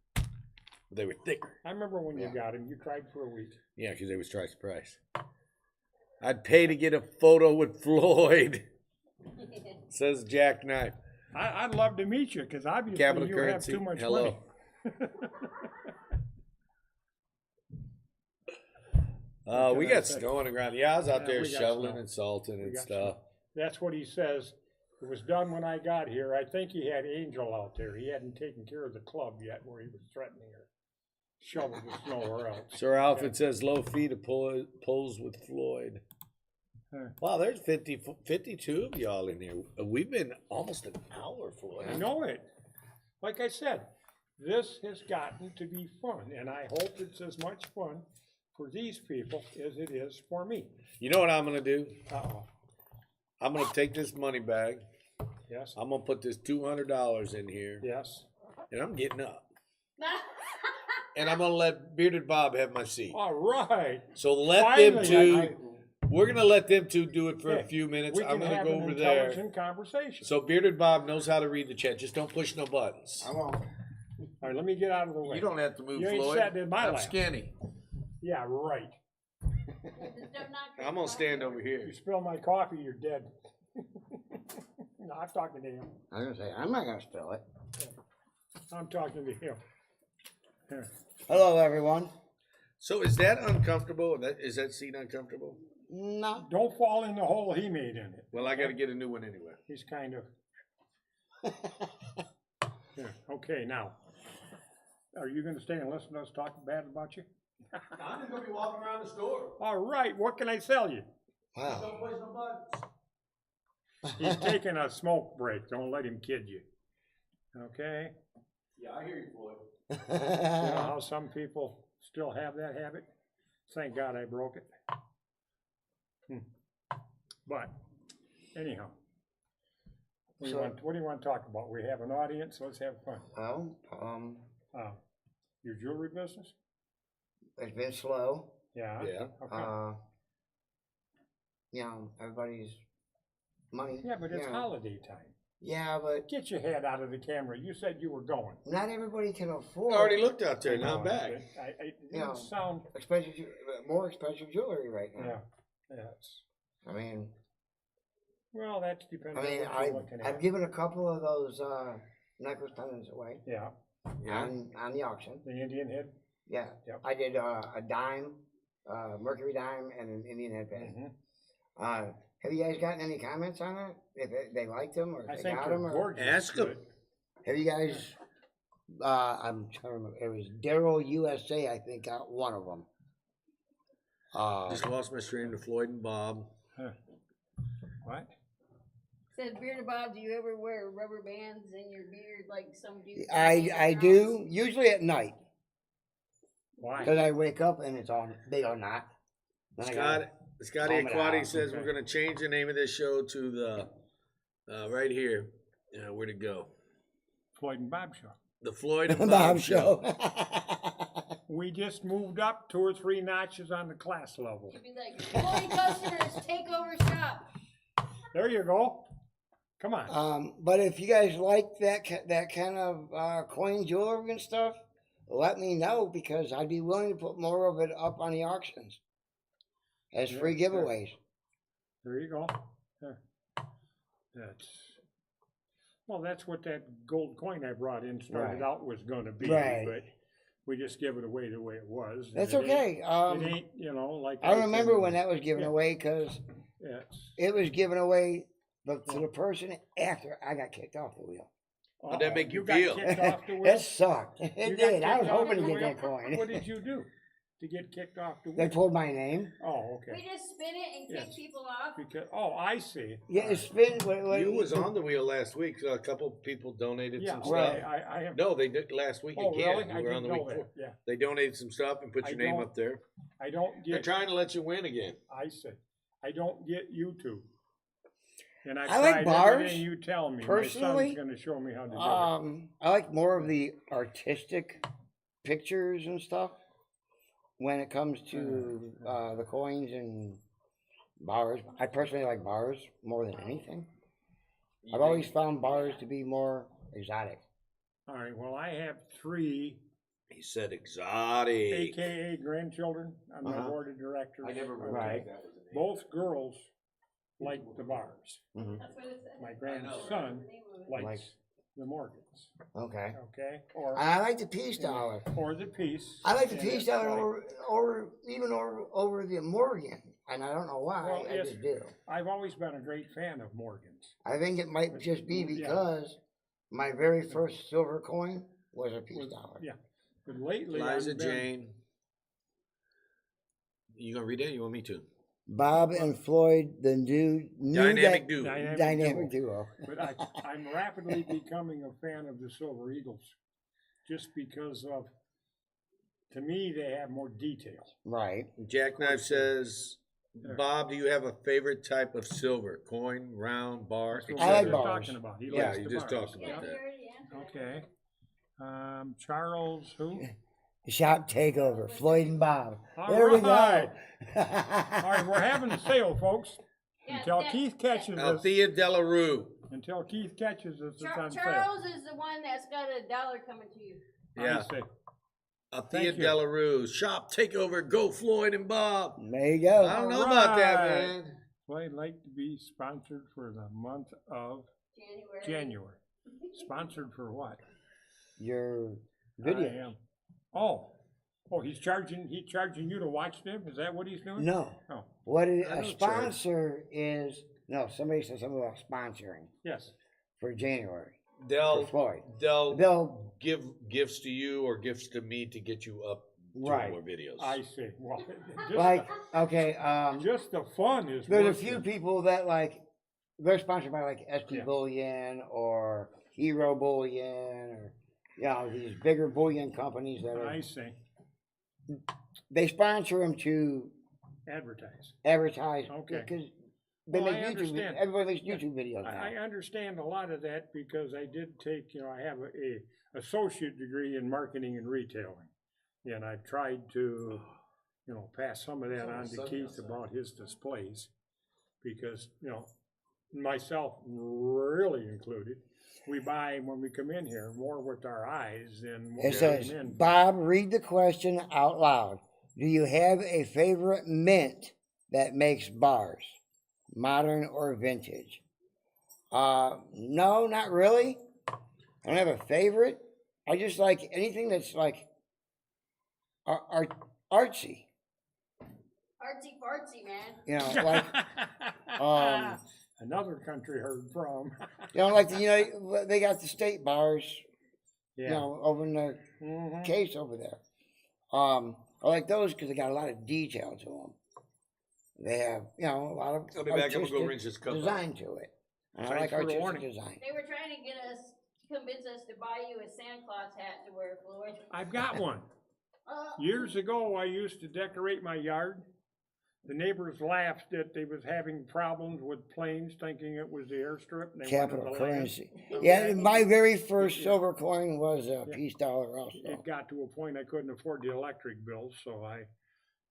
S1: They were thicker.
S2: I remember when you
S4: Yeah.
S2: got him, you cried for a week.
S1: Yeah, because they was twice the price. I'd pay to get a photo with Floyd, says Jackknife.
S2: I'd love to meet you, because obviously
S1: Capital
S2: you
S1: currency.
S2: have too much
S1: Hello.
S2: money.
S1: We
S2: can I
S1: got
S2: say?
S1: snow on the ground. Yeah, I was out
S2: Yeah,
S1: there
S2: we got
S1: shoveling
S2: snow.
S1: and salting
S2: We
S1: and
S2: got
S1: stuff.
S2: That's what he says. It was done when I got here. I think he had Angel out there. He hadn't taken care of the club yet, where he was threatening her. Shovel the snow or else.
S1: Sir Alfred says low fee to pulls with Floyd.
S2: Huh.
S1: Wow, there's 52 of y'all in here. We've been almost an hour, Floyd.
S2: I know it. Like I said, this has gotten to be fun, and I hope it's as much fun for these people as it is for me.
S1: You know what I'm going to do?
S2: Uh-oh.
S1: I'm going to take this money bag.
S2: Yes,
S1: I'm going to put this $200 in here,
S2: yes.
S1: and I'm getting up. And I'm going to let Bearded Bob have my seat.
S2: All right.
S1: So let them
S2: Finally,
S1: two, we're going to let them two do it for a
S2: Hey,
S1: few minutes.
S2: We
S1: I'm
S2: can
S1: going to
S2: have
S1: go
S2: an
S1: over there.
S2: intelligent conversation.
S1: So Bearded Bob knows how to read the chat. Just don't push no buttons.
S4: I won't.
S2: All right, let me get out of the way.
S1: You don't have to move,
S2: You ain't
S1: Floyd.
S2: sitting in my
S1: I'm
S2: lap.
S1: skinny.
S2: Yeah, right.
S1: I'm going to stand over here.
S2: You spill my coffee, you're dead. No, I'm talking to him.
S4: I was gonna say, I'm not gonna spill it.
S2: I'm talking to him. Here.
S4: Hello, everyone.
S1: So is that uncomfortable? Is that seat uncomfortable?
S4: No.
S2: Don't fall in the hole he made in it.
S1: Well, I got to get a new one anyway.
S2: He's kind of. Here. Okay, now. Are you gonna stay and listen to us talk bad about you?
S1: I'm just going to be walking around the store.
S2: All right, what can I sell you?
S4: Wow.
S1: Don't push no buttons.
S2: He's taking a smoke break. Don't let him kid you. Okay?
S1: Yeah, I hear you, Floyd.
S2: You know how some people still have that habit? Thank God I broke it. But anyhow, what do you want to talk about? We have an audience. Let's have fun.
S4: Well,
S2: Your jewelry business?
S4: it's been slow.
S2: Yeah.
S1: Yeah.
S2: Okay.
S4: You know, everybody's money.
S2: Yeah, but it's
S4: you know.
S2: holiday time.
S4: Yeah, but
S2: Get your head out of the camera. You said you were going.
S4: not everybody can
S1: I
S4: afford
S1: already looked out there.
S2: I
S1: Now I'm
S2: know,
S1: back.
S2: It
S4: Yeah.
S2: didn't sound.
S4: expensive, more expensive jewelry right now.
S2: Yeah. Yes.
S4: I mean,
S2: Well, that's depending on what
S4: I
S2: you're looking
S4: I've
S2: at.
S4: given a couple of those necklace pendants away
S2: Yeah.
S1: Yeah.
S4: on the auction.
S2: The Indian head.
S4: Yeah,
S2: Yep.
S4: I did a dime, mercury dime, and an Indian headband.
S2: Mhm.
S4: Have you guys gotten any comments on that? If they liked them or if
S2: I
S4: they
S2: think
S4: got
S2: they're
S4: them? Or
S2: gorgeous.
S1: Ask 'em.
S2: but-
S4: have you guys? I'm trying to remember. It was Daryl USA, I think, got one of them.
S1: Just lost my stream to Floyd and Bob.
S2: What?
S3: Said Bearded Bob, do you ever wear rubber bands in your beard like some do?
S4: I do usually at night
S2: Why?
S4: because I wake up and it's on. They are not. Then I gotta-
S1: Scotty
S4: Calm it
S1: Aquati
S4: out,
S1: says
S2: okay.
S1: we're going to change the name of this show to the right here. Where'd it go?
S2: Floyd and Bob show.
S1: The Floyd and Bob,
S4: Bob
S1: show.
S4: show.
S2: We just moved up 2 or 3 notches on the class level.
S3: Should be like, Floyd customers, take over shop.
S2: There you go. Come on.
S4: But if you guys like that kind of coin jewelry and stuff, let me know because I'd be willing to put more of it up on the auctions as
S2: Yeah,
S4: free
S2: sure.
S4: giveaways.
S2: There you go. There. That's what that gold coin I brought in started
S4: Right.
S2: out was gonna be,
S4: Right.
S2: but we just give it away the way it was. and
S4: That's
S2: it ain't-
S4: okay.
S2: It ain't, like.
S4: I remember
S2: said,
S4: when that was given
S2: Yeah.
S4: away because
S2: Yes.
S4: it was given away to the person after I got kicked off the wheel.
S1: How'd that make you
S2: got
S1: feel?
S2: kicked off the wheel?
S4: It sucked. It
S2: You got
S4: did. I was
S2: kicked off
S4: hoping to
S2: the
S4: get
S2: wheel?
S4: that coin.
S2: What did you do to get kicked off the
S4: They
S2: wheel?
S4: pulled my name.
S2: Oh,
S3: We
S2: okay.
S3: just spin it and kick
S2: Yes.
S3: people off.
S2: Because, I see.
S4: Yeah, it's been.
S1: You was on the wheel last week. So a couple people donated
S2: Yeah,
S1: some stuff.
S2: right. I have.
S1: No, they did last week
S2: Oh,
S1: again.
S2: really? I
S1: You were on
S2: didn't
S1: the
S2: know
S1: week
S2: that.
S1: before.
S2: Yeah.
S1: They donated some stuff and put
S2: I
S1: your name
S2: don't-
S1: up there.
S2: I don't
S1: They're
S2: get.
S1: trying to let you win again.
S2: I see. I don't get YouTube. And
S4: I like
S2: tried
S4: bars,
S2: everything you tell me.
S4: personally.
S2: My son's going to show me how to do
S4: I like more of the artistic pictures and stuff when it comes to the coins and bars. I personally like bars more than anything. I've always found bars to be more exotic.
S2: it. All right. Well, I have 3
S1: He said exotic.
S2: AKA grandchildren. I'm the
S4: Uh-huh.
S2: board of directors.
S1: I never
S2: Okay.
S4: Right.
S1: that was the name.
S2: Both girls like the bars.
S4: Mhm.
S3: That's what it said.
S2: My
S3: The
S2: grandson
S3: name of it.
S2: likes
S4: Likes-
S2: the Morgans.
S4: Okay.
S2: Okay, or
S4: I like the peace dollar.
S2: or the piece.
S4: I like the
S2: and
S4: peace
S2: it's
S4: dollar
S2: like-
S4: over the Morgan, and I don't know why.
S2: Well,
S4: I
S2: yes.
S4: just do.
S2: I've always been a great fan of Morgans.
S4: I think it might just be
S2: Yeah.
S4: because my very first silver coin was a peace
S2: Was-
S4: dollar.
S2: Yeah, but lately
S1: Liza
S2: I've been,
S1: Jane. You gonna read it? You want me to?
S4: Bob and Floyd, the new
S1: Dynamic duo.
S4: dynamic duo.
S2: but I'm rapidly becoming a fan of the Silver Eagles, just because of, to me, they have more detail.
S4: Right.
S1: Jackknife says,
S2: There.
S1: Bob, do you have a favorite type of silver? Coin, round, bar,
S2: That's what
S4: I like
S2: we were
S4: bars.
S2: talking about. He
S1: Yeah,
S2: likes
S1: you
S2: the
S1: just
S2: bars.
S1: talked about
S3: Yeah, we
S1: that.
S3: already answered that.
S2: Okay. Charles, who?
S4: Shop takeover. Floyd and Bob.
S2: All
S4: There we
S2: right.
S4: go.
S2: All right, we're having a sale, folks.
S3: Yeah,
S2: Until
S3: that-
S2: Keith catches us.
S1: Althea Delarue.
S2: Until Keith catches us, it's on sale.
S3: Charles is the one that's got $1 coming to you.
S1: Yeah.
S2: I see.
S1: Althea
S2: Thank you.
S1: Delarue. Shop takeover. Go Floyd and Bob.
S4: There you go.
S1: I don't know about that,
S2: Alright.
S1: man.
S2: Well, I'd like to be sponsored for the month of January. Sponsored for what?
S4: Your
S2: I
S4: video.
S2: am. Oh, he's charging you to watch them? Is that what he's doing?
S4: No.
S2: Oh,
S4: What
S1: I
S4: a
S1: don't
S4: sponsor is, no, somebody said something about sponsoring
S2: yes.
S4: for January. For
S1: They'll
S4: Floyd.
S1: they'll give gifts to you or gifts to me to get you up doing
S4: Right.
S1: more videos.
S2: I see. Well, just,
S4: Like, okay,
S2: just the fun is
S4: there's a
S2: worth
S4: few
S2: it.
S4: people that like, they're sponsored by like SP
S2: Yeah.
S4: Bullion or Hero Bullion or, you know, these bigger bullion companies that are,
S2: I see.
S4: they sponsor them to
S2: Advertise.
S4: advertise.
S2: Okay.
S4: Because they
S2: Well,
S4: make
S2: I
S4: YouTube,
S2: understand.
S4: everybody makes YouTube videos now.
S2: I understand a lot of that because I did take, I have a associate degree in marketing and retailing. And I've tried to, pass some of that on to Keith about his displays. Because, myself really included, we buy when we come in here more with our eyes than what
S4: It
S2: we
S4: says,
S2: came in.
S4: Bob, read the question out loud. Do you have a favorite mint that makes bars, modern or vintage? No, not really. I don't have a favorite. I just like anything that's like artsy.
S3: Artsy fartsy, man.
S4: You know, like
S2: Another country heard from.
S4: like they got the state bars,
S2: Yeah.
S4: over in the
S2: Mhm.
S4: case over there. I like those because they got a lot of detail to them. They have, a lot of
S1: I'll be back. I'm gonna go
S4: artistic
S1: rinse this cup up.
S4: design to it. And I
S2: Thanks
S4: like
S2: for the
S4: artistic
S2: warning.
S4: design.
S3: They were trying to convince us to buy you a Santa Claus hat to wear, Floyd.
S2: I've got one.
S3: Uh,
S2: Years ago, I used to decorate my yard. The neighbors laughed that they was having problems with planes, thinking it was the airstrip. And they
S4: Capital
S2: wanted to land.
S4: currency.
S2: Okay.
S4: Yeah, my very first
S2: Yeah.
S4: silver coin was a
S2: Yeah.
S4: peace dollar also.
S2: It got to a point I couldn't afford the electric bills, so I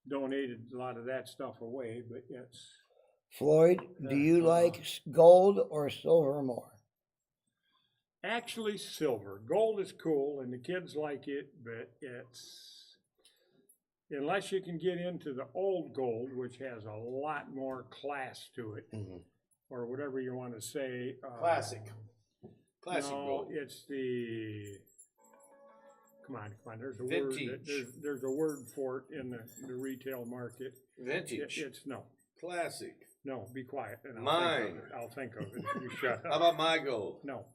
S2: donated a lot of that stuff away. But it's
S4: Floyd, do you like gold or silver more?
S2: actually silver. Gold is cool, and the kids like it, but it's unless you can get into the old gold, which has a lot more class to it,
S4: Mhm.
S2: or whatever you want to say.
S1: Classic
S2: No,
S1: gold.
S2: it's the. Come on. There's a
S1: Vintage.
S2: word. There's a word for it in the retail market.
S1: Vintage.
S2: It's no.
S1: Classic.
S2: No, be quiet. And
S1: Mine.
S2: I'll think of it. If you shut
S1: How
S2: up.
S1: about my gold?
S2: No.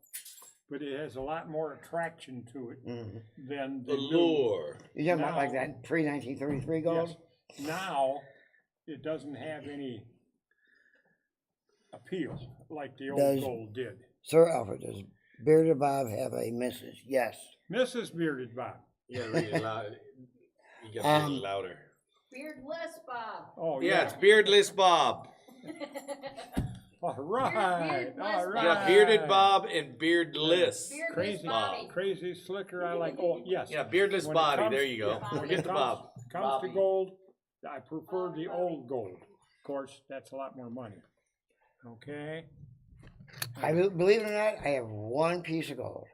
S2: But it has a lot more attraction to it
S4: Mhm.
S2: than the new.
S1: Allure.
S4: You talking about like
S2: Now-
S4: that pre-1933 gold?
S2: Yes. Now, it doesn't have any appeal like the old
S4: Does-
S2: gold did.
S4: Sir Alfred, does Bearded Bob have a missus? Yes.
S2: Mrs. Bearded Bob.
S1: You gotta read it loud. You gotta read it
S4: Um,
S1: louder.
S3: Beardless Bob.
S2: Oh,
S1: Yeah,
S2: yeah.
S1: it's beardless Bob.
S2: All right.
S3: Beardless
S2: All
S3: Bob.
S2: right.
S1: Yeah, bearded Bob and beardless.
S3: Beardless
S2: Crazy.
S3: Bobby.
S2: Crazy slicker. I like. Oh, yes.
S1: Yeah, beardless
S2: When it
S1: body.
S2: comes-
S1: There you go.
S2: yeah, when
S1: Forget
S2: it
S1: the
S2: comes-
S1: Bob.
S2: Comes to
S1: Bobby.
S2: gold, I prefer the old gold. Of course, that's a lot more money. Okay.
S4: Believe it or not, I have one piece of gold.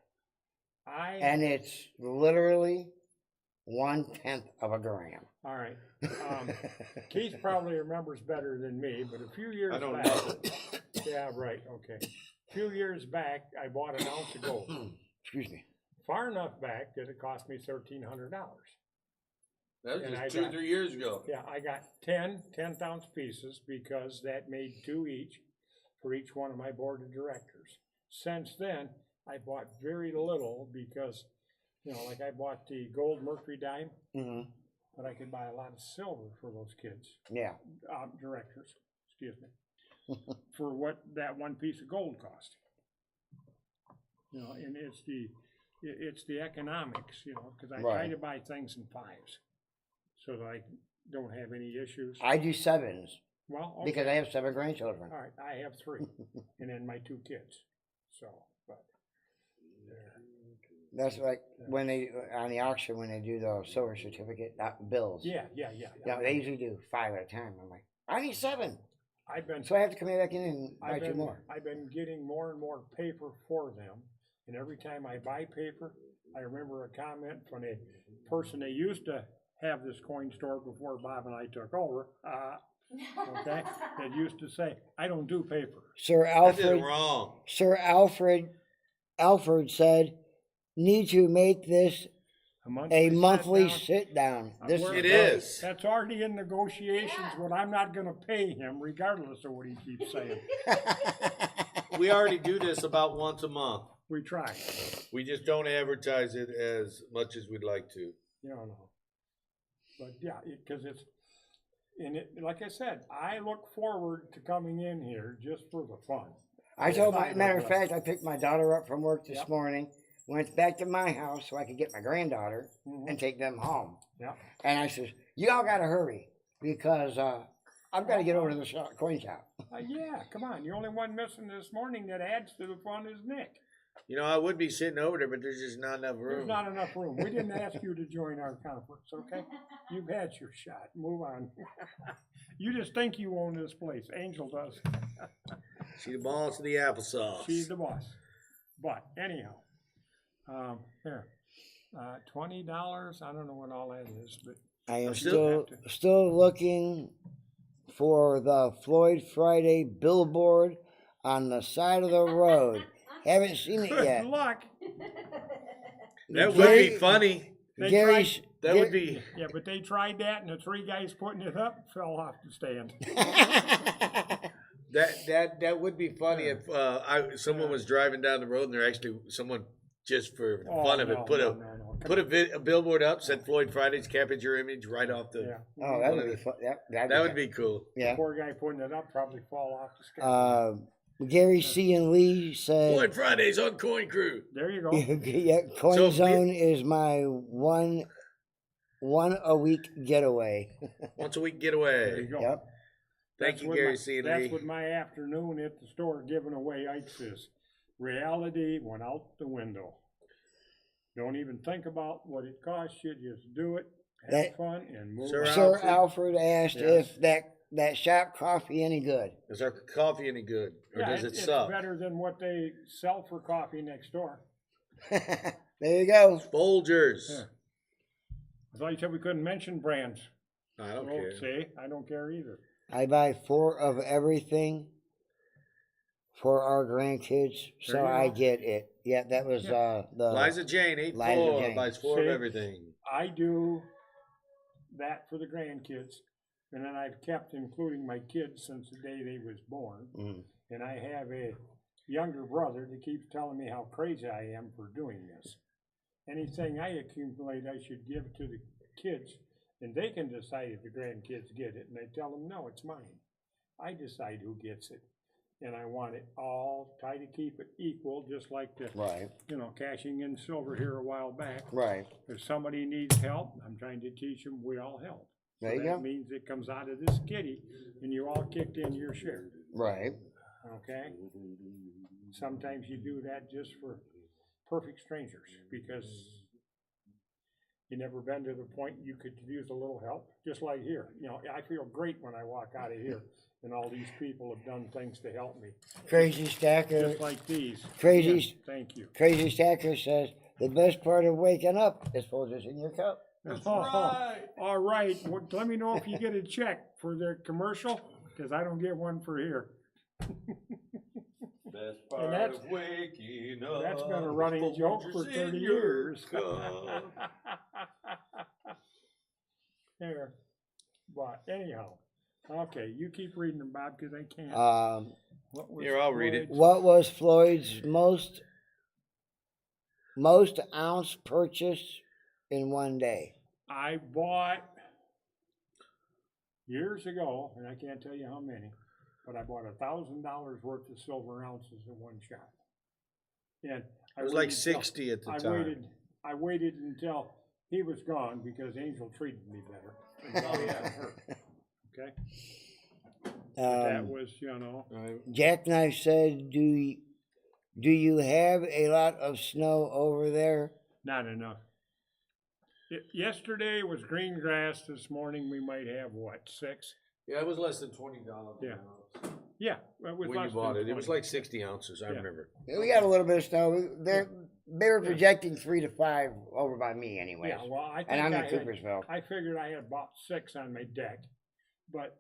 S2: I
S4: And it's literally 1/10 of a gram.
S2: All right. Keith probably remembers better than me, but a few years
S1: I don't
S2: back.
S1: know.
S2: Yeah, right, okay. A few years back, I bought an ounce of gold.
S4: Excuse me.
S2: Far enough back that it cost me $1,300.
S1: That was
S2: And
S1: just
S2: I
S1: 2 or
S2: got-
S1: 3 years ago.
S2: Yeah, I got 10 10th-ounce pieces because that made 2 each for each one of my board of directors. Since then, I bought very little because, like I bought the gold Mercury dime,
S4: Hmm.
S2: but I could buy a lot of silver for those kids,
S4: Yeah.
S2: directors, excuse me, for what that one piece of gold cost. And it's the economics, because I try
S4: Right.
S2: to buy things in 5s so that I don't have any issues.
S4: I do 7s
S2: Well, okay.
S4: because I have 7 grandchildren.
S2: All right, I have 3, and then my 2 kids. So, but
S4: That's like when they on the auction when they do the silver certificate bills.
S2: yeah.
S4: Yeah, they usually do 5 at a time. I'm like, I need 7,
S2: I've been
S4: so I have to come back in and buy
S2: I've
S4: 2
S2: been
S4: more.
S2: I've been getting more and more paper for them, and every time I buy paper, I remember a comment from a person that used to have this coin store before Bob and I took over. Okay, that used to say, "I don't do paper."
S4: Sir
S1: I did it
S4: Alfred.
S1: wrong.
S4: Sir Alfred said, need to make this a monthly sit down. This
S2: We're-
S1: It is.
S2: That's already in negotiations. What I'm not going to pay him, regardless of what he keeps saying.
S1: We already do this about once a month.
S2: We try.
S1: We just don't advertise it as much as we'd like to.
S2: But yeah, because like I said, I look forward to coming in here just for the fun.
S4: I told
S2: Yeah.
S4: matter of fact, I picked my daughter up from work this
S2: Yep.
S4: morning, went back to my house so I could get my granddaughter
S2: Mhm.
S4: and take them home.
S2: Yeah.
S4: And I says, you all got to hurry because I've got to get over to the coin shop.
S2: Yeah, come on. The only one missing this morning that adds to the fun is Nick.
S1: I would be sitting over there, but there's just not enough room.
S2: There's not enough room. We didn't ask you to join our conference, okay? You've had your shot. Move on. You just think you own this place. Angel does.
S1: See the balls to the applesauce.
S2: She's the boss. But anyhow, here, $20. I don't know what all that is, but
S4: I am
S1: still-
S4: still looking for the Floyd Friday billboard on the side of the road. Haven't seen it
S2: good
S4: yet.
S2: luck.
S1: That would
S4: Gary-
S1: be funny.
S2: They
S4: Gary's,
S1: That would be.
S2: Yeah, but they tried that, and the 3 guys putting it up fell off the stand.
S1: That would be funny if someone was driving down the road and they're actually someone just for the fun of it put a billboard up, said Floyd Friday's, captured your image right off the.
S2: Yeah.
S4: Oh, that would be fun.
S1: That would be cool.
S4: Yeah.
S2: Poor guy putting it up probably fall off the scale.
S4: Gary C. and Lee said,
S1: Floyd Friday's on Coin Crew.
S2: There you go.
S4: yeah, Coin
S1: So,
S4: Zone is my one a week getaway.
S1: Once a week
S2: There you
S1: getaway.
S2: go.
S4: Yep.
S1: Thank
S2: That's
S1: you,
S2: what
S1: Gary
S2: my-
S1: C. and
S2: That's
S1: Lee.
S2: what my afternoon at the store giving away ice is. Reality went out the window. Don't even think about what it costs you. Just do it, have
S4: That-
S2: fun, and move
S1: Sir
S2: on.
S4: Sir Alfred asked
S2: Yes.
S4: if that shop coffee any good.
S1: Is our coffee any good, or
S2: Yeah,
S1: does it
S2: it's
S1: suck?
S2: better than what they sell for coffee next door.
S4: There you go.
S1: Folgers.
S2: Yeah. I thought you said we couldn't mention brands.
S1: I don't
S2: Well,
S1: care.
S2: see, I don't care either.
S4: I buy 4 of everything for our grandkids, so
S2: There you
S4: I
S2: go.
S4: get it. Yeah, that was the
S1: Liza Jane,
S4: Liza
S1: 8'4",
S4: Jane.
S1: buys 4 of
S2: See?
S1: everything.
S2: I do that for the grandkids, and then I've kept including my kids since the day they was born.
S4: Mm.
S2: And I have a younger brother that keeps telling me how crazy I am for doing this. Anything I accumulate, I should give to the kids, and they can decide if the grandkids get it. And I tell them, no, it's mine. I decide who gets it. And I want it all, try to keep it equal, just like the,
S4: Right,
S2: cashing in silver here a while back.
S4: right.
S2: If somebody needs help, I'm trying to teach them, we all help.
S4: There you
S2: that
S4: go.
S2: means it comes out of this kitty, and you all kicked in your share,
S4: Right.
S2: okay? Sometimes you do that just for perfect strangers, because you never been to the point you could use a little help, just like here. I feel great when I walk out of here, and all these people have done things to help me,
S4: Crazy Stacker.
S2: just like these.
S4: Crazy-
S2: Yeah, thank you.
S4: Crazy Stacker says the best part of waking up is Folgers in your cup.
S1: That's
S2: Oh,
S1: right.
S2: all right, well, let me know if you get a check for the commercial, cause I don't get one for here.
S1: Best
S2: And
S1: part
S2: that's-
S1: of waking up.
S2: That's been a running joke for
S1: Folgers
S2: 30
S1: in your
S2: years.
S1: cup.
S2: There, but anyhow, okay, you keep reading them, Bob, cause I can't. What was
S1: Here, I'll read it.
S2: Floyd's-
S4: What was Floyd's most ounce purchase in one day?
S2: I bought years ago, and I can't tell you how many, but I bought $1,000 worth of silver ounces in one shot. And I
S1: It was like
S2: waited till-
S1: 60 at the
S2: I
S1: time.
S2: waited until he was gone because Angel treated me better.
S1: Oh, yeah.
S2: Okay, that
S4: Um,
S2: was, you know,
S4: Jackknife said, do you have a lot of snow over there?
S2: not enough. Yesterday was green grass. This morning we might have what, 6?
S1: Yeah, it was less than $20.
S2: Yeah. Yeah, it was
S1: When you
S2: less
S1: bought
S2: than
S1: it, it was
S2: 20.
S1: like 60 ounces. I
S2: Yeah.
S1: remember.
S4: We got a little bit of snow. They were projecting 3 to 5 over by me anyways.
S2: Yeah, well, I think
S4: And I'm in
S2: I had-
S4: Coopersville.
S2: I figured I had about 6 on my deck, but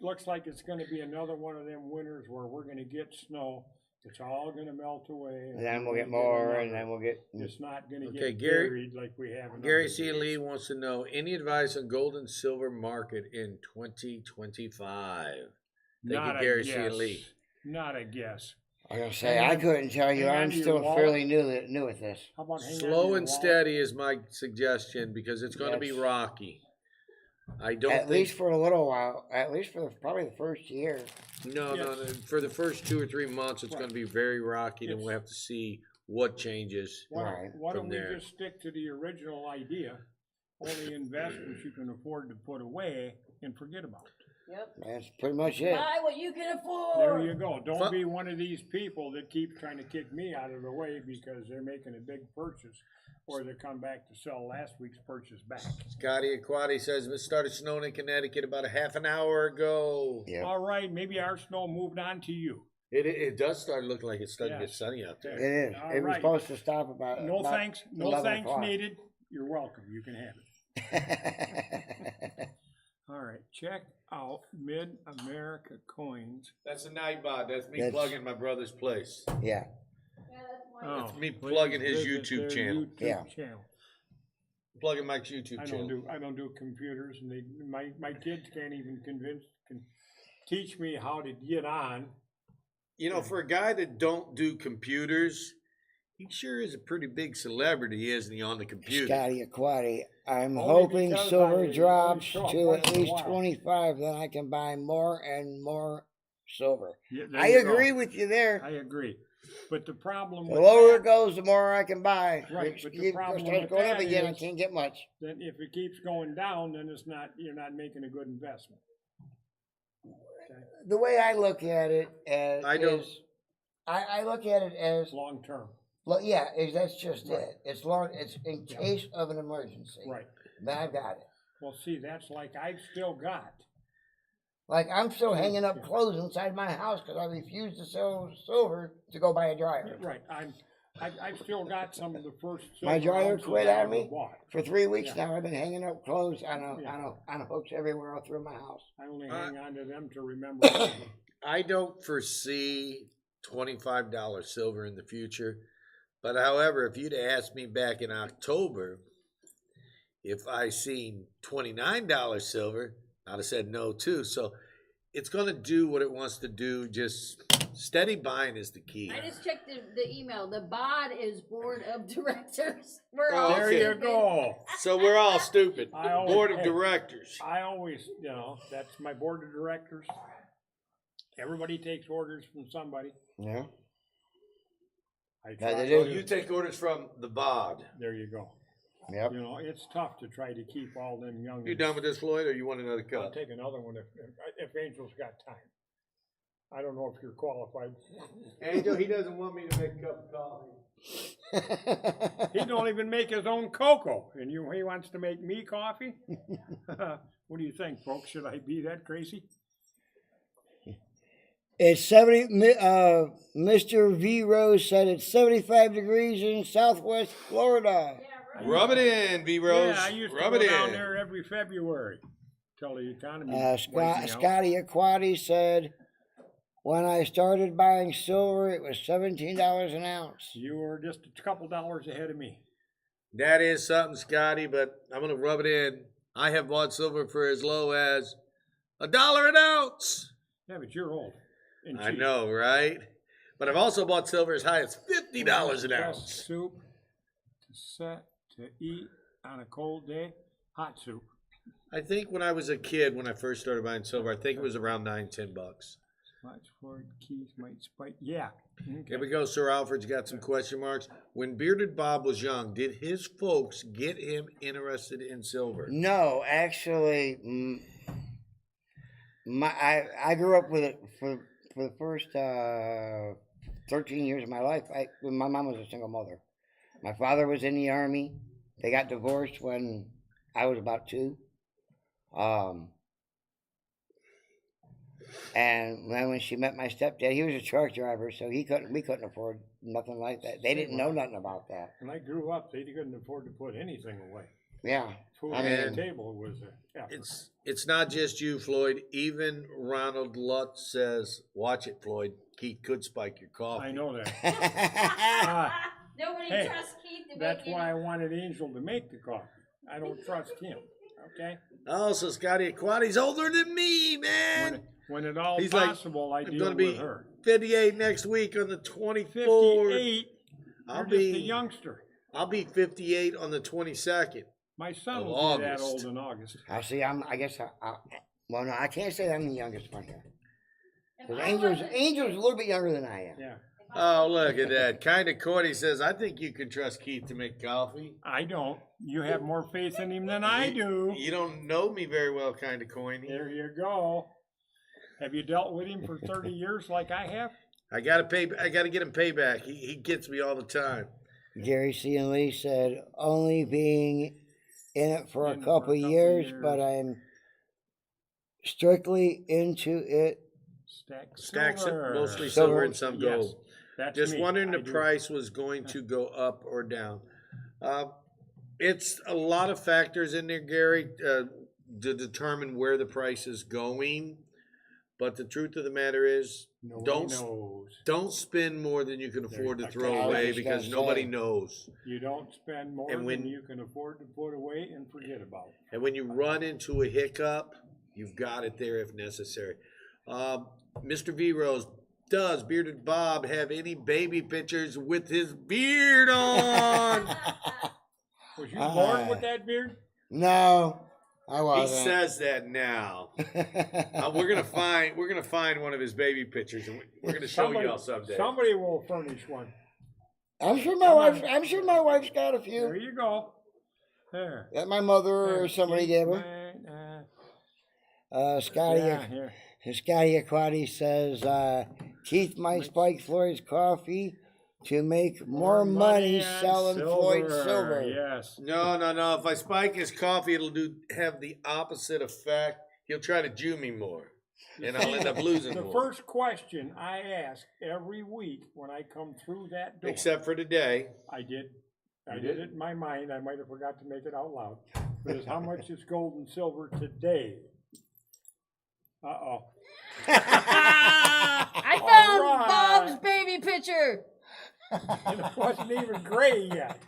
S2: looks like it's gonna be another one of them winters where we're gonna get snow. It's all gonna melt away.
S4: And then we'll
S2: we're
S4: get
S2: gonna
S4: more,
S2: another.
S4: and then we'll get.
S2: It's not gonna
S1: Okay,
S2: get
S1: Gary-
S2: buried like we have. in
S1: Gary
S2: other
S1: C.
S2: years.
S1: Lee wants to know any advice on gold and silver market in 2025. Thank
S2: Not
S1: you,
S2: a
S1: Gary C.
S2: guess.
S1: Lee.
S2: Not a guess.
S4: I gotta say, I couldn't tell you.
S2: hang on
S4: I'm
S2: to your
S4: still
S2: wallet.
S4: fairly new at this.
S2: How about hang on to
S1: Slow
S2: your
S1: and
S2: wallet?
S1: steady is my suggestion because it's going to be
S4: That's-
S1: rocky. I don't
S4: At
S1: think.
S4: least for a little while. At least for probably the first year.
S1: No,
S2: Yes.
S1: no. For the first 2 or 3 months, it's
S2: Right.
S1: going to be very rocky. Then
S2: It's-
S1: we'll have to see what changes.
S4: Right.
S2: Why don't
S1: from
S2: we
S1: there.
S2: just stick to the original idea? Only invest what you can afford to put away and forget about it.
S3: Yep.
S4: That's pretty much it.
S3: Buy what you can afford.
S2: There you go.
S1: Fu-
S2: Don't be one of these people that keep trying to kick me out of the way because they're making a big purchase or they come back to sell last week's purchase back.
S1: Scotty Aquati says it started snowing in Connecticut about a half an hour ago.
S4: Yeah.
S2: All right, maybe our snow moved on to you.
S1: It does start looking like it's starting to get
S2: Yes.
S1: sunny out there.
S4: It is.
S2: All
S4: It was
S2: right.
S4: supposed to stop about.
S2: No
S4: about
S2: thanks. No
S4: 11
S2: thanks
S4: o'clock.
S2: needed. You're welcome. You can have it. All right. Check out Mid America Coins.
S1: That's a Nightbot. That's me
S4: That's-
S1: plugging my brother's place.
S4: Yeah.
S3: Yeah, that's one.
S2: Oh,
S1: me
S2: please
S1: plugging his
S2: visit
S1: YouTube
S2: their
S1: channel.
S2: YouTube
S4: Yeah.
S2: channel.
S1: Plugging Mike's YouTube
S2: I
S1: channel.
S2: don't do computers, and my kids can't even teach me how to get on.
S1: You know, for a guy that don't do computers, he sure is a pretty big celebrity, isn't he, on the computer?
S4: Scotty Aquati. I'm
S2: Only
S4: hoping
S2: because I
S4: silver
S2: only
S4: drops
S2: show up
S4: to
S2: once
S4: at
S2: in a
S4: least
S2: while.
S4: 25, then I can buy more and more silver.
S2: Yeah, there
S4: I
S2: you go.
S4: agree with you there.
S2: I agree, but the problem
S4: The
S2: with
S4: lower it
S2: that,
S4: goes, the more I can buy.
S2: Right,
S4: If
S2: but the
S4: it
S2: problem
S4: starts
S2: with
S4: going up
S2: that
S4: again, I
S2: is-
S4: can't get much.
S2: then if it keeps going down, then you're not making a good investment.
S4: The way I look at it as
S1: I don't-
S4: is, I look at it as,
S2: Long term,
S4: well, yeah, that's just
S2: Right.
S4: it. It's long. It's in case of an emergency.
S2: right?
S4: Then I've got it.
S2: Well, see, that's like I've still got.
S4: Like I'm still hanging up
S2: Yeah.
S4: clothes inside my house because I refuse to sell silver to go buy a dryer.
S2: Right, I've still got some of the first.
S4: My
S2: silver
S4: dryer
S2: ounces
S4: quit
S2: I
S4: on
S2: ever
S4: me?
S2: bought.
S4: For 3 weeks
S2: Yeah.
S4: now, I've been hanging up clothes on
S2: Yeah.
S4: on hooks everywhere all through my house.
S2: I only hang on to them to remember.
S1: I don't foresee $25 silver in the future. But however, if you'd asked me back in October if I seen $29 silver, I'd have said no too. So it's going to do what it wants to do. Just steady buying is the key.
S3: I just checked the email. The BOD is board of directors. We're
S1: Oh,
S3: all
S2: There
S1: okay.
S2: you
S3: stupid.
S2: go.
S1: So we're all stupid.
S2: I always-
S1: Board of
S2: hey.
S1: directors.
S2: I always, that's my board of directors. Everybody takes orders from somebody.
S4: Yeah.
S2: I
S4: Yeah,
S2: try
S4: they
S1: So
S4: do.
S1: you take orders from the BOD.
S2: There you go.
S4: Yep.
S2: It's tough to try to keep all them young.
S1: You done with this, Floyd, or you want another
S2: I'll
S1: cup?
S2: take another one if Angel's got time. I don't know if you're qualified.
S1: Angel, he doesn't want me to make a cup of coffee.
S2: He don't even make his own cocoa, and he wants to make me coffee? What do you think, folks? Should I be that crazy?
S4: It's 70. Mr. V Rose said it's 75 degrees in Southwest Florida.
S3: Yeah,
S1: Rub it in, V Rose.
S2: Yeah, I used to
S1: Rub
S2: go
S1: it
S2: down
S1: in.
S2: there every February till the economy wiped me out.
S4: Scotty Aquati said, when I started buying silver, it was $17 an ounce.
S2: You were just a couple dollars ahead of me.
S1: That is something, Scotty, but I'm going to rub it in. I have bought silver for as low as $1 an ounce.
S2: Yeah, but you're old. And
S1: I
S2: cheap.
S1: know, right? But I've also bought silver as high as $50 an
S2: Best
S1: ounce.
S2: Soup to set to eat on a cold day. Hot soup.
S1: I think when I was a kid, when I first started buying silver, I think it was around $9-10.
S2: Much for keys might spike. Yeah. Okay.
S1: Here we go. Sir Alfred's got some question marks. When Bearded Bob was young, did his folks get him interested in silver?
S4: No, actually, I grew up with it for the first 13 years of my life. My mom was a single mother. My father was in the Army. They got divorced when I was about 2. And then when she met my stepdad, he was a truck driver, so we couldn't afford nothing like that. They didn't know nothing about that.
S2: When I grew up, they couldn't afford to put anything away.
S4: Yeah.
S2: Food
S4: I
S2: on
S4: mean,
S2: the table was a effort.
S1: It's not just you, Floyd. Even Ronald Lutz says, watch it, Floyd. Keith could spike your coffee.
S2: I know that.
S3: Nobody
S2: Hey,
S3: trusts Keith to
S2: That's
S3: make
S2: why I wanted Angel to make the coffee. I don't trust him. Okay?
S1: Oh, so Scotty Aquati's older than me, man.
S2: When it all
S1: He's like,
S2: possible, I
S1: I'm
S2: deal
S1: going to
S2: with
S1: be
S2: her.
S1: 58 next week on the 24th.
S2: 58.
S1: I'll
S2: You're
S1: be
S2: just a youngster.
S1: I'll be 58 on the 22nd.
S2: My son
S1: Of
S2: will be that
S1: August.
S2: old in August.
S4: Well, no, I can't say I'm the youngest one here.
S3: If
S4: Because
S3: I
S4: Angel's
S3: wasn't-
S4: a little bit younger than I am.
S2: Yeah.
S1: Oh, look at that. Kind of Cordy says, I think you can trust Keith to make coffee.
S2: I don't. You have more faith in him than I do.
S1: You don't know me very well, kind of Coiny.
S2: There you go. Have you dealt with him for 30 years like I have?
S1: I gotta get him payback. He gets me all the time.
S4: Jerry C. and Lee said, only being in it for a couple years, but I'm strictly into it.
S1: Stacks
S2: silver.
S1: mostly
S4: Silver.
S1: silver and some
S2: Yes,
S1: gold.
S2: that's
S1: Just
S2: me.
S1: wondering
S2: I
S1: the
S2: do.
S1: price was going to go up or down. It's a lot of factors in there, Gary, to determine where the price is going. But the truth of the matter is,
S2: Nobody knows.
S1: don't spend more than you can afford to
S2: There's-
S1: throw
S4: I was
S1: away
S4: just
S1: because
S4: gonna
S1: nobody
S4: say.
S1: knows.
S2: You don't spend more
S1: And when-
S2: than you can afford to put away and forget about.
S1: And when you run into a hiccup, you've got it there if necessary. Mr. V Rose, does Bearded Bob have any baby pictures with his beard on?
S2: Was you born with that beard?
S4: No, I
S1: He
S4: wasn't.
S1: says that now. We're gonna find one of his baby pictures, and we're gonna show y'all someday.
S2: Somebody will furnish one.
S4: I'm sure my wife's got a
S2: There
S4: few
S2: you go. There.
S4: that my mother or somebody gave her. Scotty
S2: Yeah, here.
S4: Scotty Aquati says Keith might spike Floyd's coffee to make more money
S2: on
S4: selling Floyd silver.
S2: Yes.
S1: No. If I spike his coffee, it'll have the opposite effect. He'll try to Jew me more, and I'll end up losing
S2: The
S1: more.
S2: first question I ask every week when I come through that door.
S1: Except for today.
S2: I did. I
S1: You
S2: did
S1: did?
S2: it in my mind. I might have forgot to make it out loud. But is how much is gold and silver today? Uh-oh.
S3: I
S2: All
S3: found
S2: right.
S3: Bob's baby picture.
S2: And it wasn't even gray yet.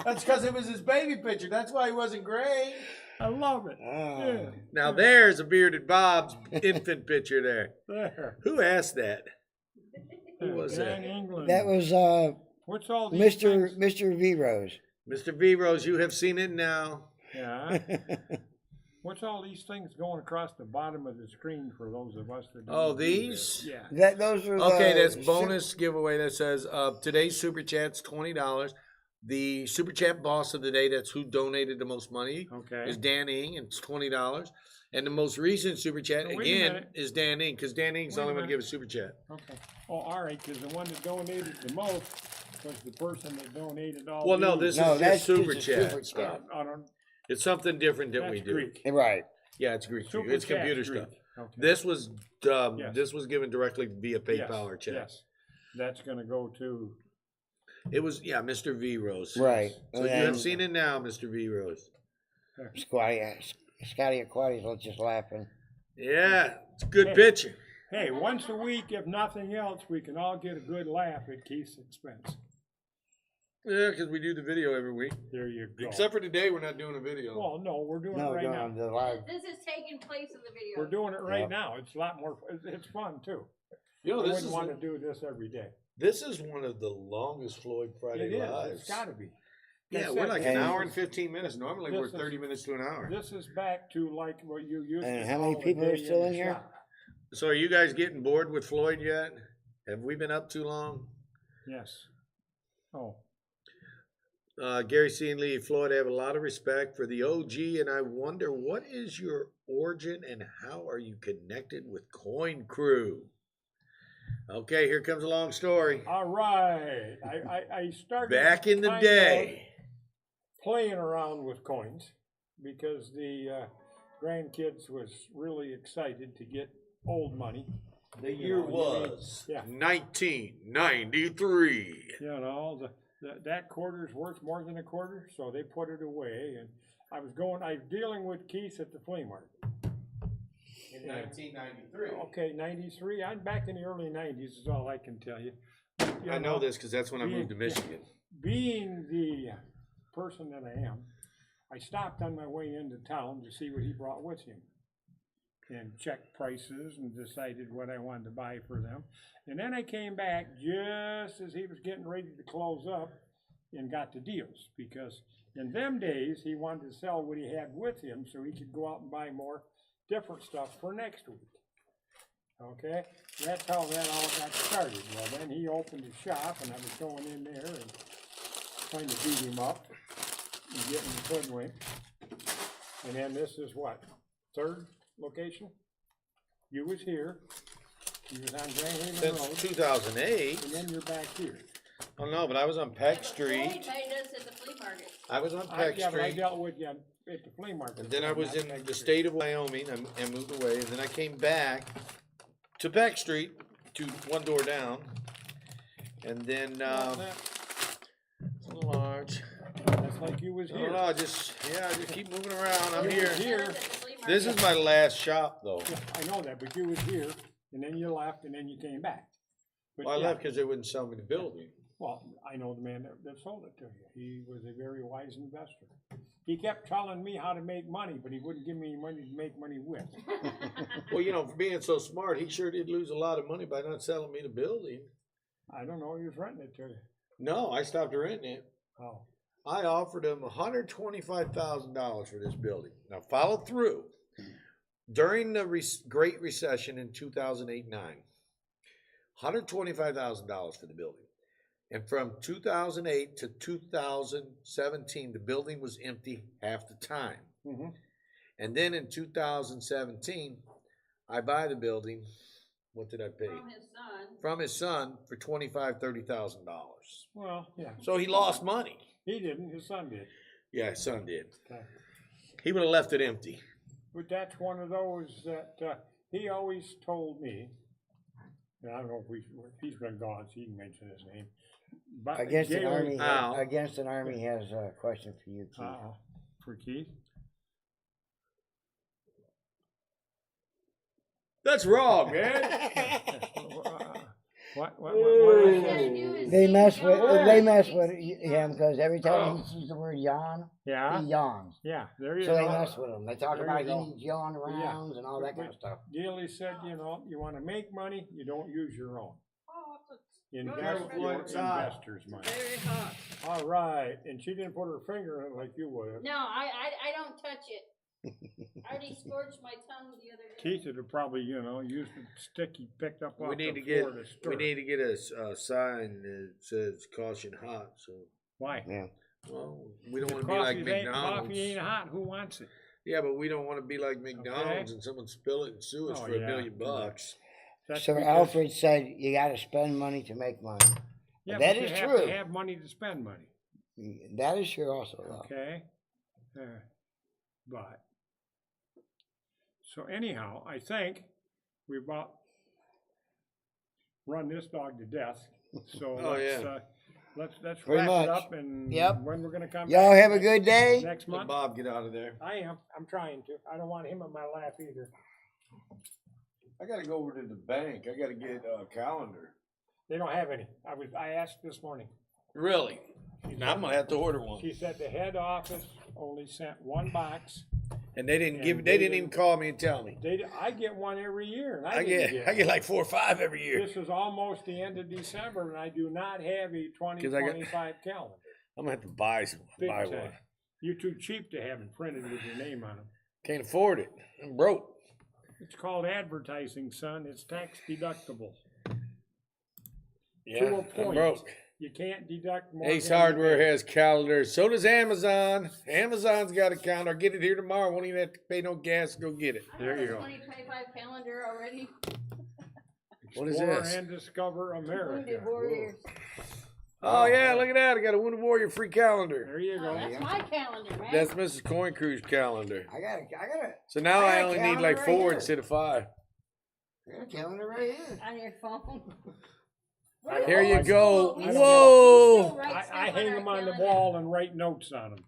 S1: That's because it was his baby picture. That's why he wasn't gray.
S2: I love it.
S4: Oh.
S2: Yeah.
S1: Now there's a Bearded Bob's infant picture there.
S2: There.
S1: Who asked that? Who was
S2: Down
S1: that?
S2: England.
S4: That was
S2: What's all these
S4: Mr.
S2: things?
S4: Mr. V Rose.
S1: Mr. V Rose, you have seen it now.
S2: Yeah. What's all these things going across the bottom of the screen for those of us that don't
S1: Oh,
S2: do
S1: these?
S2: this? Yeah.
S4: Those are
S1: Okay,
S4: the
S1: that's bonus giveaway that says today's super chat's $20. The super chat boss of the day, that's who donated the most money,
S2: Okay.
S1: is Dan Ing, and it's $20. And the most recent super chat
S2: Wait a
S1: again
S2: minute.
S1: is Dan Ing, because Dan Ing's the
S2: Wait a
S1: only one to
S2: minute.
S1: give a super chat.
S2: Okay. Oh, all right, because the one that donated the most was the person that donated all
S1: Well, no,
S2: these.
S1: this is just super
S4: just a
S1: chat.
S4: super chat.
S2: I don't,
S1: It's something different that
S2: that's
S1: we do.
S2: Greek.
S4: Right.
S1: Yeah, it's Greek.
S2: Super
S1: It's
S2: chat's
S1: computer
S2: Greek.
S1: stuff.
S2: Okay.
S1: This was
S2: Yes.
S1: this was given directly via
S2: Yes,
S1: PayPal or check.
S2: Yes. That's going to go to
S1: It was, yeah, Mr. V Rose.
S4: Right.
S1: So
S4: And
S1: you have
S4: then-
S1: seen it now, Mr. V Rose.
S4: Scotty Aquati's was just laughing.
S1: Yeah, it's a good
S2: Hey.
S1: picture.
S2: Hey, once a week, if nothing else, we can all get a good laugh at Keith's expense.
S1: Yeah, because we do the video every week.
S2: There you go.
S1: Except for today, we're not doing a video.
S2: Well, no, we're doing
S4: No,
S2: it right now.
S4: the live.
S3: This is taking place in the video.
S2: We're doing it right
S4: Yep.
S2: now. It's a lot more, it's fun too.
S1: You know,
S2: I
S1: this
S2: wouldn't
S1: is
S2: want to do this every day.
S1: this is one of the longest Floyd Friday
S2: It is,
S1: lives.
S2: it's gotta be.
S1: Yeah,
S2: That's
S1: we're
S2: it.
S1: like
S4: And-
S1: an hour and 15 minutes. Normally, we're
S2: This is-
S1: 30 minutes to an hour.
S2: This is back to like what you used to
S4: And how many
S2: call a
S4: people are
S2: day
S4: still
S2: the
S4: in here?
S2: shop.
S1: So, are you guys getting bored with Floyd yet? Have we been up too long?
S2: Yes. Oh,
S1: Gary C. and Lee, Floyd, I have a lot of respect for the OG, and I wonder what is your origin and how are you connected with Coin Crew? Okay, here comes a long story.
S2: all right. I started
S1: Back in the
S2: kind
S1: day.
S2: of playing around with coins because the grandkids was really excited to get old money.
S1: The
S2: You
S1: year
S2: know, you
S1: was
S2: yeah.
S1: 1993.
S2: You know, that quarter's worth more than a quarter, so they put it away. And I was dealing with Keith at the flea market.
S1: In 1993.
S2: Okay, 93. I'm back in the early 90s is all I can tell you. You
S1: I know this because that's when I moved to
S2: Yeah.
S1: Michigan.
S2: Being the person that I am, I stopped on my way into town to see what he brought with him and checked prices and decided what I wanted to buy for them. And then I came back just as he was getting ready to close up and got the deals because in them days he wanted to sell what he had with him so he could go out and buy more different stuff for next week. Okay, that's how that all got started. Well, then he opened his shop and I was going in there and trying to beat him up and getting the hoodwinked. And then this is what, third location? You was here, you was on Grand Haven
S1: Since
S2: Road,
S1: 2008.
S2: and then you're back here.
S1: Oh, no, but I was on Peck
S3: Floyd
S1: Street.
S3: made us at the flea market.
S1: I was on
S2: Yeah,
S1: Peck
S2: but I
S1: Street.
S2: dealt with you at the flea market.
S1: And then I was
S2: not
S1: in
S2: Peck
S1: the
S2: Street.
S1: state of Wyoming and moved away. And then I came back to Peck Street, to one door down. And then, it's a little large.
S2: That's like you was
S1: I
S2: here.
S1: don't know, I just keep moving around. I'm
S2: You
S1: here.
S2: was here.
S3: At the flea
S1: This
S3: market.
S1: is my last shop, though.
S2: Yeah, I know that, but you was here, and then you left, and then you came back. But
S1: Well, I
S2: yeah,
S1: left because they wouldn't sell me the building.
S2: well, I know the man that sold it to you. He was a very wise investor. He kept telling me how to make money, but he wouldn't give me any money to make money with.
S1: Well, you know, for being so smart, he sure did lose a lot of money by not selling me the building.
S2: I don't know, he was renting it to you.
S1: No, I stopped renting it.
S2: Oh,
S1: I offered him $125,000 for this building. Now, follow through. During the Great Recession in 2008-9, $125,000 for the building. And from 2008 to 2017, the building was empty half the time.
S2: mm-hmm.
S1: And then in 2017, I buy the building. What did I pay?
S3: From his son.
S1: From his son for $25,000-$30,000.
S2: Well, yeah,
S1: So he lost money.
S2: he didn't, his son did.
S1: Yeah, his son did.
S2: Okay.
S1: He would have left it empty.
S2: But that's one of those that he always told me, and I don't know if he's been gone, so you can mention his name. But
S4: Against an
S2: Gary-
S4: army.
S1: Ow.
S4: Against an army has a question for you, Keith.
S2: For Keith?
S1: That's wrong, man.
S2: What
S3: All
S2: I
S3: you
S2: say?
S3: gotta do is
S4: They
S3: say
S4: mess
S3: John.
S4: with him because every time he
S1: Oh.
S4: sees the word yawn,
S2: Yeah,
S4: he yawns.
S2: yeah, there you
S4: So they
S2: go.
S4: mess with him. They talk
S2: There
S4: about
S2: you
S4: he
S2: go.
S4: needs yawn rounds and all that kind of stuff.
S2: Gilly said, you know, you wanna make money, you don't use your own.
S3: Oh,
S2: Invest
S1: Careful,
S2: your
S1: it's hot.
S2: investors' money.
S3: very hot.
S2: All right, and she didn't put her finger in it like you would have.
S3: No, I don't touch it. I already scorched my tongue the other day.
S2: Keith would have probably, you know, used the stick he picked up off
S1: We
S2: the
S1: need to get
S2: floor to stir.
S1: we need to get a sign that says caution hot. So,
S2: Why?
S4: Yeah.
S1: well, we don't
S2: If
S1: want to be like
S2: coffee ain't-
S1: McDonald's.
S2: Coffee ain't hot, who wants it?
S1: Yeah, but we don't want to be like McDonald's and someone spill it and sue us
S2: Oh,
S1: for
S2: yeah.
S1: $1 million bucks.
S2: That's
S4: Sir
S2: because-
S4: Alfred said you got to spend money to make money.
S2: Yeah,
S4: that
S2: but
S4: is
S2: you have
S4: true.
S2: to have money to spend money,
S4: That is true also, though.
S2: okay? But, so anyhow, I think we about run this dog to death, so
S1: Oh,
S2: let's,
S1: yeah.
S2: let's
S4: Pretty
S2: wrap
S4: much.
S2: it up and
S4: Yep.
S2: when we're gonna come
S4: Y'all
S2: back
S4: have a good day.
S2: next
S1: Let
S2: month.
S1: Bob get out of there.
S2: I am. I'm trying to. I don't want him on my lap either.
S1: I gotta go over to the bank. I gotta get a calendar.
S2: They don't have any. I asked this morning.
S1: Really? Now I'm gonna have to order one.
S2: She said the head office only sent one box.
S1: And they didn't give.
S2: And
S1: They
S2: they
S1: didn't even call me and tell me.
S2: I get one every year, and
S1: I
S2: didn't
S1: get. I get like 4 or 5 every year.
S2: This is almost the end of December, and I do not have a 2025 calendar.
S1: I'm gonna have to buy
S2: Big
S1: one.
S2: time. You're too cheap to have it printed with your name on them.
S1: Can't afford it. I'm broke.
S2: It's called advertising, son. It's tax deductible.
S1: Yeah,
S2: To a
S1: I'm
S2: point.
S1: broke.
S2: You can't deduct more.
S1: Ace
S2: than you
S1: Hardware
S2: pay.
S1: has calendars. So does Amazon. Amazon's got a calendar. I'll get it here tomorrow. Won't even have to pay no gas to go get it.
S2: There you go.
S3: 2025 calendar already.
S1: What is
S2: Explore
S1: this?
S2: and discover America.
S3: Wounded warriors.
S1: Oh yeah, look at that. I got a Wounded Warrior free calendar.
S2: There you
S3: Oh,
S2: go.
S3: that's my calendar, man.
S1: That's Mrs. Coin Crew's calendar.
S4: I got a
S1: So now
S4: I
S1: I
S4: got a
S1: only need
S4: calendar
S1: like
S4: right
S1: 4
S4: here.
S1: instead of 5.
S4: calendar right here.
S3: On your phone.
S1: Here you go.
S3: We
S1: Whoa.
S3: still write
S2: I
S3: stuff
S2: hang
S3: our
S2: them on the
S3: calendar.
S2: wall and write notes on them.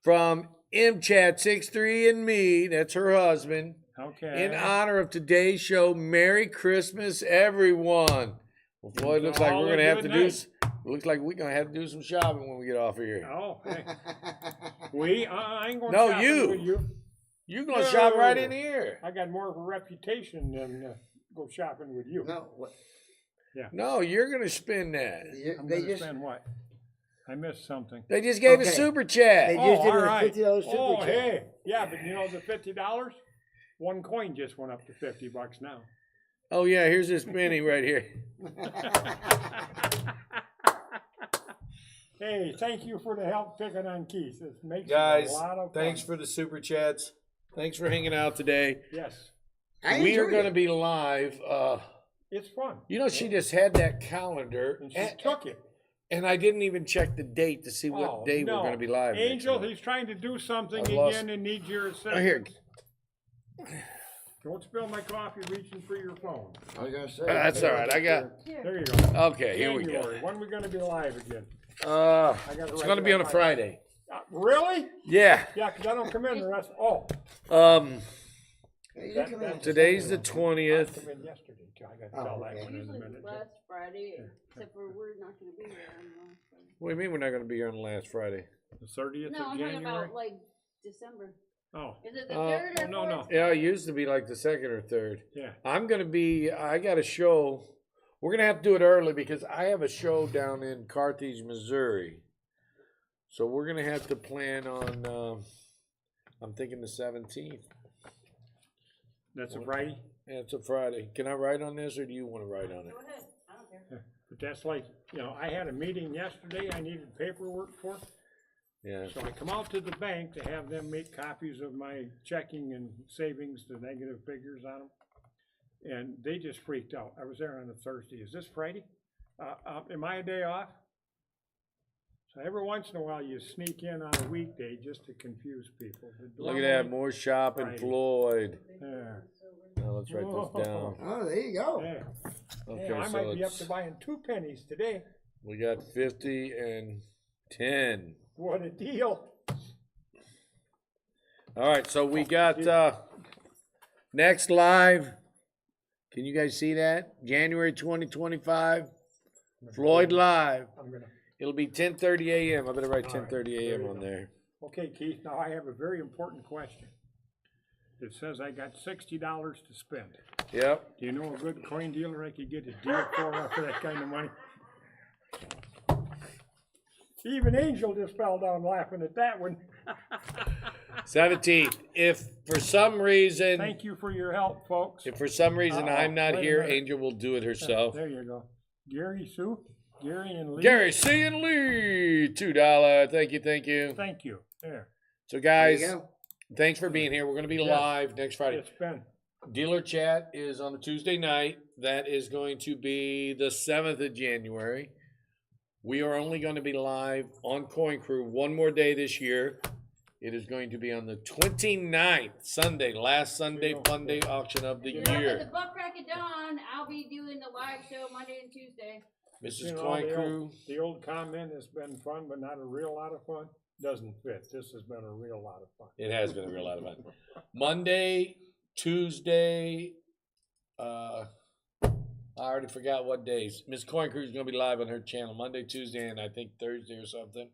S1: From MChat63 and me, that's her husband.
S2: Okay.
S1: In honor of today's show, Merry Christmas, everyone. Well, Floyd, looks like
S2: All
S1: we're
S2: a
S1: gonna have
S2: good
S1: to do.
S2: night.
S1: Looks like we're gonna have to do some shopping when we get off of here.
S2: Oh, hey. I ain't going
S1: No,
S2: shopping
S1: you.
S2: with you.
S1: You're gonna shop right in
S2: No.
S1: here.
S2: I got more of a reputation than go shopping with you.
S4: No, what?
S1: No, you're gonna spend that.
S2: I'm
S4: They
S2: gonna
S4: just
S2: spend what? I missed something.
S1: They just gave a
S4: Okay.
S1: super chat.
S4: They just did
S2: all
S4: a
S2: right.
S4: $50 super
S2: Oh,
S4: chat.
S2: hey. Yeah, but you know the $50? One coin just went up to $50 now.
S1: Oh yeah, here's this penny right here.
S2: Hey, thank you for the help picking on Keith. It makes
S1: Guys,
S2: it a lot of fun.
S1: thanks for the super chats. Thanks for hanging out today.
S2: Yes,
S4: I
S1: We are
S4: enjoyed
S1: gonna
S4: it.
S1: be live.
S2: it's fun.
S1: You know, she just had that calendar,
S2: And she took it.
S1: and I didn't even check the date to see what
S2: Oh,
S1: day
S2: no.
S1: we're gonna be live. next
S2: Angel,
S1: month.
S2: he's trying to do something
S1: I lost-
S2: again and needs your assistance.
S1: Oh, here.
S2: Don't spill my coffee reaching for your phone.
S4: I was gonna say.
S1: That's all right. I got.
S2: There you go.
S1: Okay, here we go.
S2: January. When are we gonna be live again?
S1: Uh,
S2: I gotta
S1: it's
S2: write
S1: gonna
S2: it
S1: be on
S2: on
S1: a
S2: my-
S1: Friday.
S2: Really?
S1: Yeah.
S2: Yeah, because I don't come in the rest. Oh,
S4: Hey, you
S2: that-
S4: come
S2: that-
S4: in.
S1: Today's the
S2: I
S1: 20th.
S2: come in yesterday too. I got to
S4: Oh,
S2: tell that
S4: okay.
S2: one in a
S3: Usually
S2: minute.
S3: last Friday, except for we're not gonna be there on last Friday.
S1: What do you mean we're not gonna be here on the last Friday?
S2: The 30th
S3: No,
S2: of
S3: I'm talking
S2: January.
S3: about like December.
S2: Oh,
S3: Is it the
S1: Oh,
S3: third or
S2: no, no.
S3: fourth?
S1: Yeah, it used to be like the 2nd or 3rd.
S2: yeah.
S1: I'm gonna be. I got a show. We're gonna have to do it early because I have a show down in Carthage, Missouri. So we're gonna have to plan on. I'm thinking the 17th.
S2: That's a Friday.
S1: Yeah, it's a Friday. Can I write on this, or do you want to write on it?
S3: Go ahead, I don't care.
S2: But that's like, I had a meeting yesterday I needed paperwork for.
S1: Yeah.
S2: So I come out to the bank to have them make copies of my checking and savings, the negative figures on them. And they just freaked out. I was there on a Thursday. Is this Friday? Am I a day off? So every once in a while you sneak in on a weekday just to confuse people. But
S1: Look at that,
S2: normally-
S1: more shopping,
S2: Friday.
S1: Floyd.
S2: Yeah.
S1: Now let's write this down.
S4: Oh, there you go.
S2: Yeah.
S1: Okay,
S2: Yeah, I
S1: so
S2: might be up
S1: it's,
S2: to buying 2 pennies today.
S1: we got 50 and 10.
S2: What a deal.
S1: All right, so we got next live. Can you guys see that? January 2025, Floyd Live.
S2: I'm gonna.
S1: It'll be 10:30 a.m. I better write
S2: All right,
S1: 10:30
S2: there
S1: a.m.
S2: you
S1: on
S2: go.
S1: there.
S2: Okay, Keith, now I have a very important question. It says I got $60 to spend.
S1: Yep.
S2: Do you know a good coin dealer I could get a deal for that kind of money? Even Angel just fell down laughing at that one.
S1: 17th. If for some reason,
S2: Thank you for your help, folks.
S1: if for some reason
S2: Uh-oh,
S1: I'm not
S2: wait a
S1: here,
S2: minute.
S1: Angel will do it herself.
S2: There you go. Gary, Sue, Gary and Lee.
S1: Gary C. and Lee, $2. Thank you, thank you.
S2: Thank you. There.
S1: So
S4: There you
S1: guys,
S4: go.
S1: thanks for being here. We're going to be
S2: Yes.
S1: live next Friday.
S2: It's been.
S1: Dealer chat is on the Tuesday night. That is going to be the 7th of January. We are only going to be live on Coin Crew one more day this year. It is going to be on the 29th, Sunday, last Sunday fun day auction of the
S3: You know, at the
S1: year.
S3: Buck Crack at Dawn, I'll be doing the live show Monday and Tuesday.
S1: Mrs.
S2: You know,
S1: Coin
S2: the
S1: Crew.
S2: old, the old comment has been fun, but not a real lot of fun. Doesn't fit. This has been a real lot of fun.
S1: It has been a real lot of fun. Monday, Tuesday, I already forgot what days. Miss Coin Crew is going to be live on her channel Monday, Tuesday, and I think Thursday or something.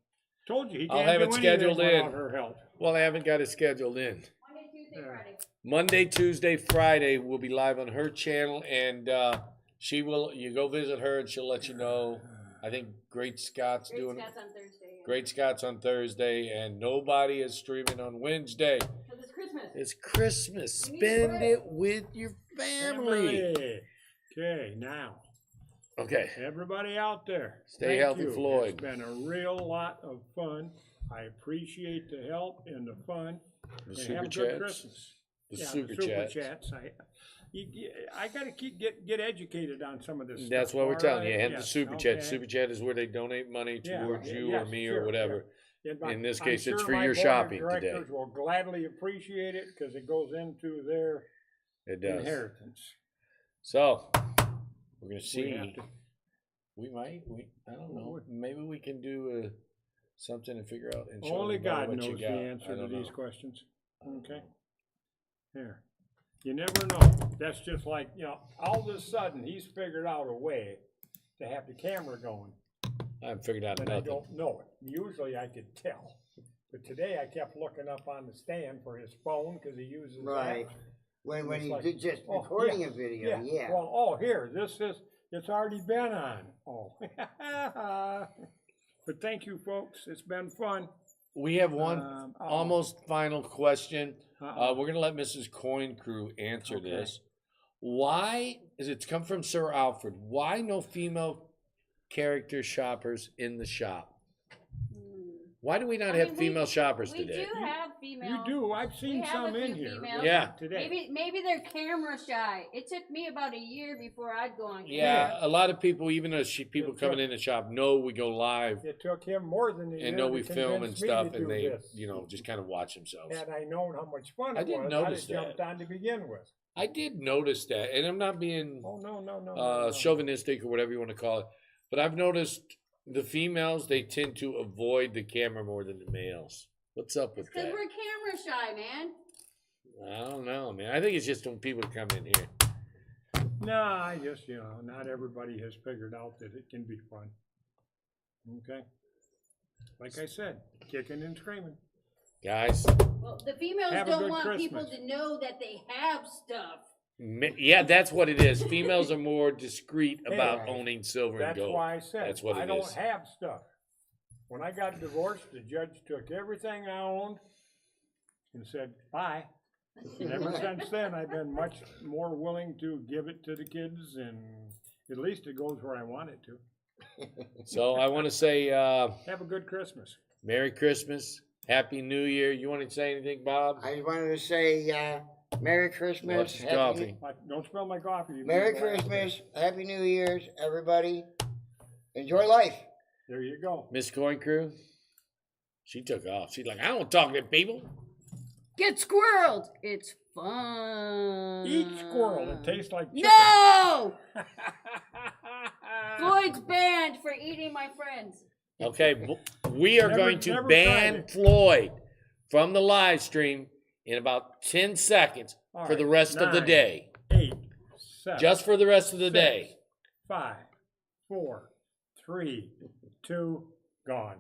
S2: Told you he
S1: I'll
S2: can't
S1: have
S2: do
S1: it
S2: anything
S1: scheduled in.
S2: without her help.
S1: Well, I haven't got it scheduled in.
S3: Monday, Tuesday,
S2: Yeah.
S3: Friday.
S1: Monday, Tuesday, Friday will be live on her channel, and she will. You go visit her, and she'll let you know. I think Great Scott's
S3: Great
S1: doing
S3: Scott's on Thursday. Yeah.
S1: Great Scott's on Thursday, and nobody is streaming on Wednesday.
S3: Because it's Christmas.
S1: It's Christmas.
S3: You need
S1: Spend
S3: bread.
S1: it with your family.
S2: Okay, now,
S1: Okay.
S2: everybody out there.
S1: Stay
S2: thank
S1: healthy,
S2: you.
S1: Floyd.
S2: It's been a real lot of fun. I appreciate the help and the fun.
S1: The
S2: And
S1: super
S2: have a good
S1: chats.
S2: Christmas.
S1: The
S2: Yeah,
S1: super
S2: the
S1: chats.
S2: chats. I got to get educated on some of this
S1: That's
S2: stuff.
S1: what we're
S2: all
S1: telling you.
S2: right?
S1: And the
S2: Yes,
S1: super chat.
S2: okay.
S1: Super chat is where they donate money
S2: Yeah,
S1: towards you
S2: yes,
S1: or me
S2: sure,
S1: or whatever.
S2: yeah.
S1: In this
S2: I'm
S1: case, it's
S2: sure
S1: for
S2: my
S1: your
S2: board of
S1: shopping today.
S2: directors will gladly appreciate it because it goes into their
S1: It does.
S2: inheritance.
S1: So we're gonna
S2: We
S1: see.
S2: have to-
S1: I don't know. Maybe we can do something and figure out and show
S2: Only
S1: everybody
S2: God
S1: what
S2: knows
S1: you
S2: the
S1: got.
S2: answer
S1: I
S2: to
S1: don't
S2: these
S1: know.
S2: questions. Okay. Here. You never know. That's just like, all of a sudden he's figured out a way to have the camera going.
S1: I haven't figured out
S2: And I
S1: nothing.
S2: don't know it. Usually I could tell. But today I kept looking up on the stand for his phone because he uses
S4: Right.
S2: that.
S4: When
S2: It's
S4: you
S2: like,
S4: did just
S2: oh,
S4: recording
S2: yeah,
S4: a video, yeah.
S2: Well, here, it's already been on. Oh. But thank you, folks. It's been fun.
S1: We have one
S2: Uh-oh.
S1: almost final question.
S2: Uh-oh.
S1: We're gonna let Mrs. Coin Crew answer
S2: Okay.
S1: this. Why is it's come from Sir Alfred? Why no female character shoppers in the shop? Why do we not
S3: I
S1: have
S3: mean,
S1: female shoppers
S3: We
S1: today?
S3: do have female.
S2: You do. I've seen
S3: have
S2: some
S3: a
S2: in
S3: few
S2: here.
S3: females.
S2: but
S1: Yeah.
S2: not Today.
S3: Maybe they're camera shy. It took me about a year before I'd go on camera.
S1: Yeah, a lot of people, even though people
S2: It
S1: coming
S2: took-
S1: in the shop, know we go live
S2: It took him more than a year
S1: and know
S2: to
S1: we film and
S2: convince me
S1: stuff,
S2: to
S1: and
S2: do
S1: they,
S2: this.
S1: just kind of watch themselves.
S2: Had I known how much fun
S1: I
S2: it
S1: didn't
S2: was,
S1: notice
S2: I'd have jumped
S1: that.
S2: on to begin with.
S1: I did notice that, and I'm not being
S2: Oh, no.
S1: chauvinistic or whatever you want to call it, but I've noticed the females, they tend to avoid the camera more than the males. What's up with
S3: Because
S1: that?
S3: we're camera shy, man.
S1: I don't know, man. I think it's just when people come in here.
S2: No, I just, not everybody has figured out that it can be fun. Okay? Like I said, kicking and screaming.
S1: Guys,
S3: Well, the females
S2: Have a
S3: don't
S2: good
S3: want people
S2: Christmas.
S3: to know that they have stuff.
S1: yeah, that's what it is. Females are more discreet about
S4: Right.
S1: owning silver and
S2: That's
S1: gold.
S2: why I said,
S1: That's what
S2: I
S1: it
S2: don't
S1: is.
S2: have stuff. When I got divorced, the judge took everything I owned and said, bye. And ever since then, I've been much more willing to give it to the kids, and at least it goes where I want it to.
S1: So I want to say
S2: Have a good Christmas.
S1: Merry Christmas, Happy New Year. You want to say anything, Bob?
S4: I just wanted to say, Merry Christmas.
S1: What's your coffee?
S2: Don't spill my coffee. you
S4: Merry
S2: people out there.
S4: Christmas, Happy New Year's, everybody. Enjoy life.
S2: There you go.
S1: Miss Coin Crew? She took off. She's like, I don't talk to people.
S3: Get squirreled. It's fun.
S2: Eat squirrel. It tastes like chicken.
S3: No! Floyd's banned for eating my friends.
S1: Okay, we are going to
S2: never
S1: ban
S2: tried it.
S1: Floyd from the live stream in about 10 seconds
S2: All
S1: for the
S2: right,
S1: rest of the
S2: 9,
S1: day.
S2: 8, 7,
S1: Just for the rest of the
S2: 6,
S1: day.
S2: 5, 4, 3, 2, gone.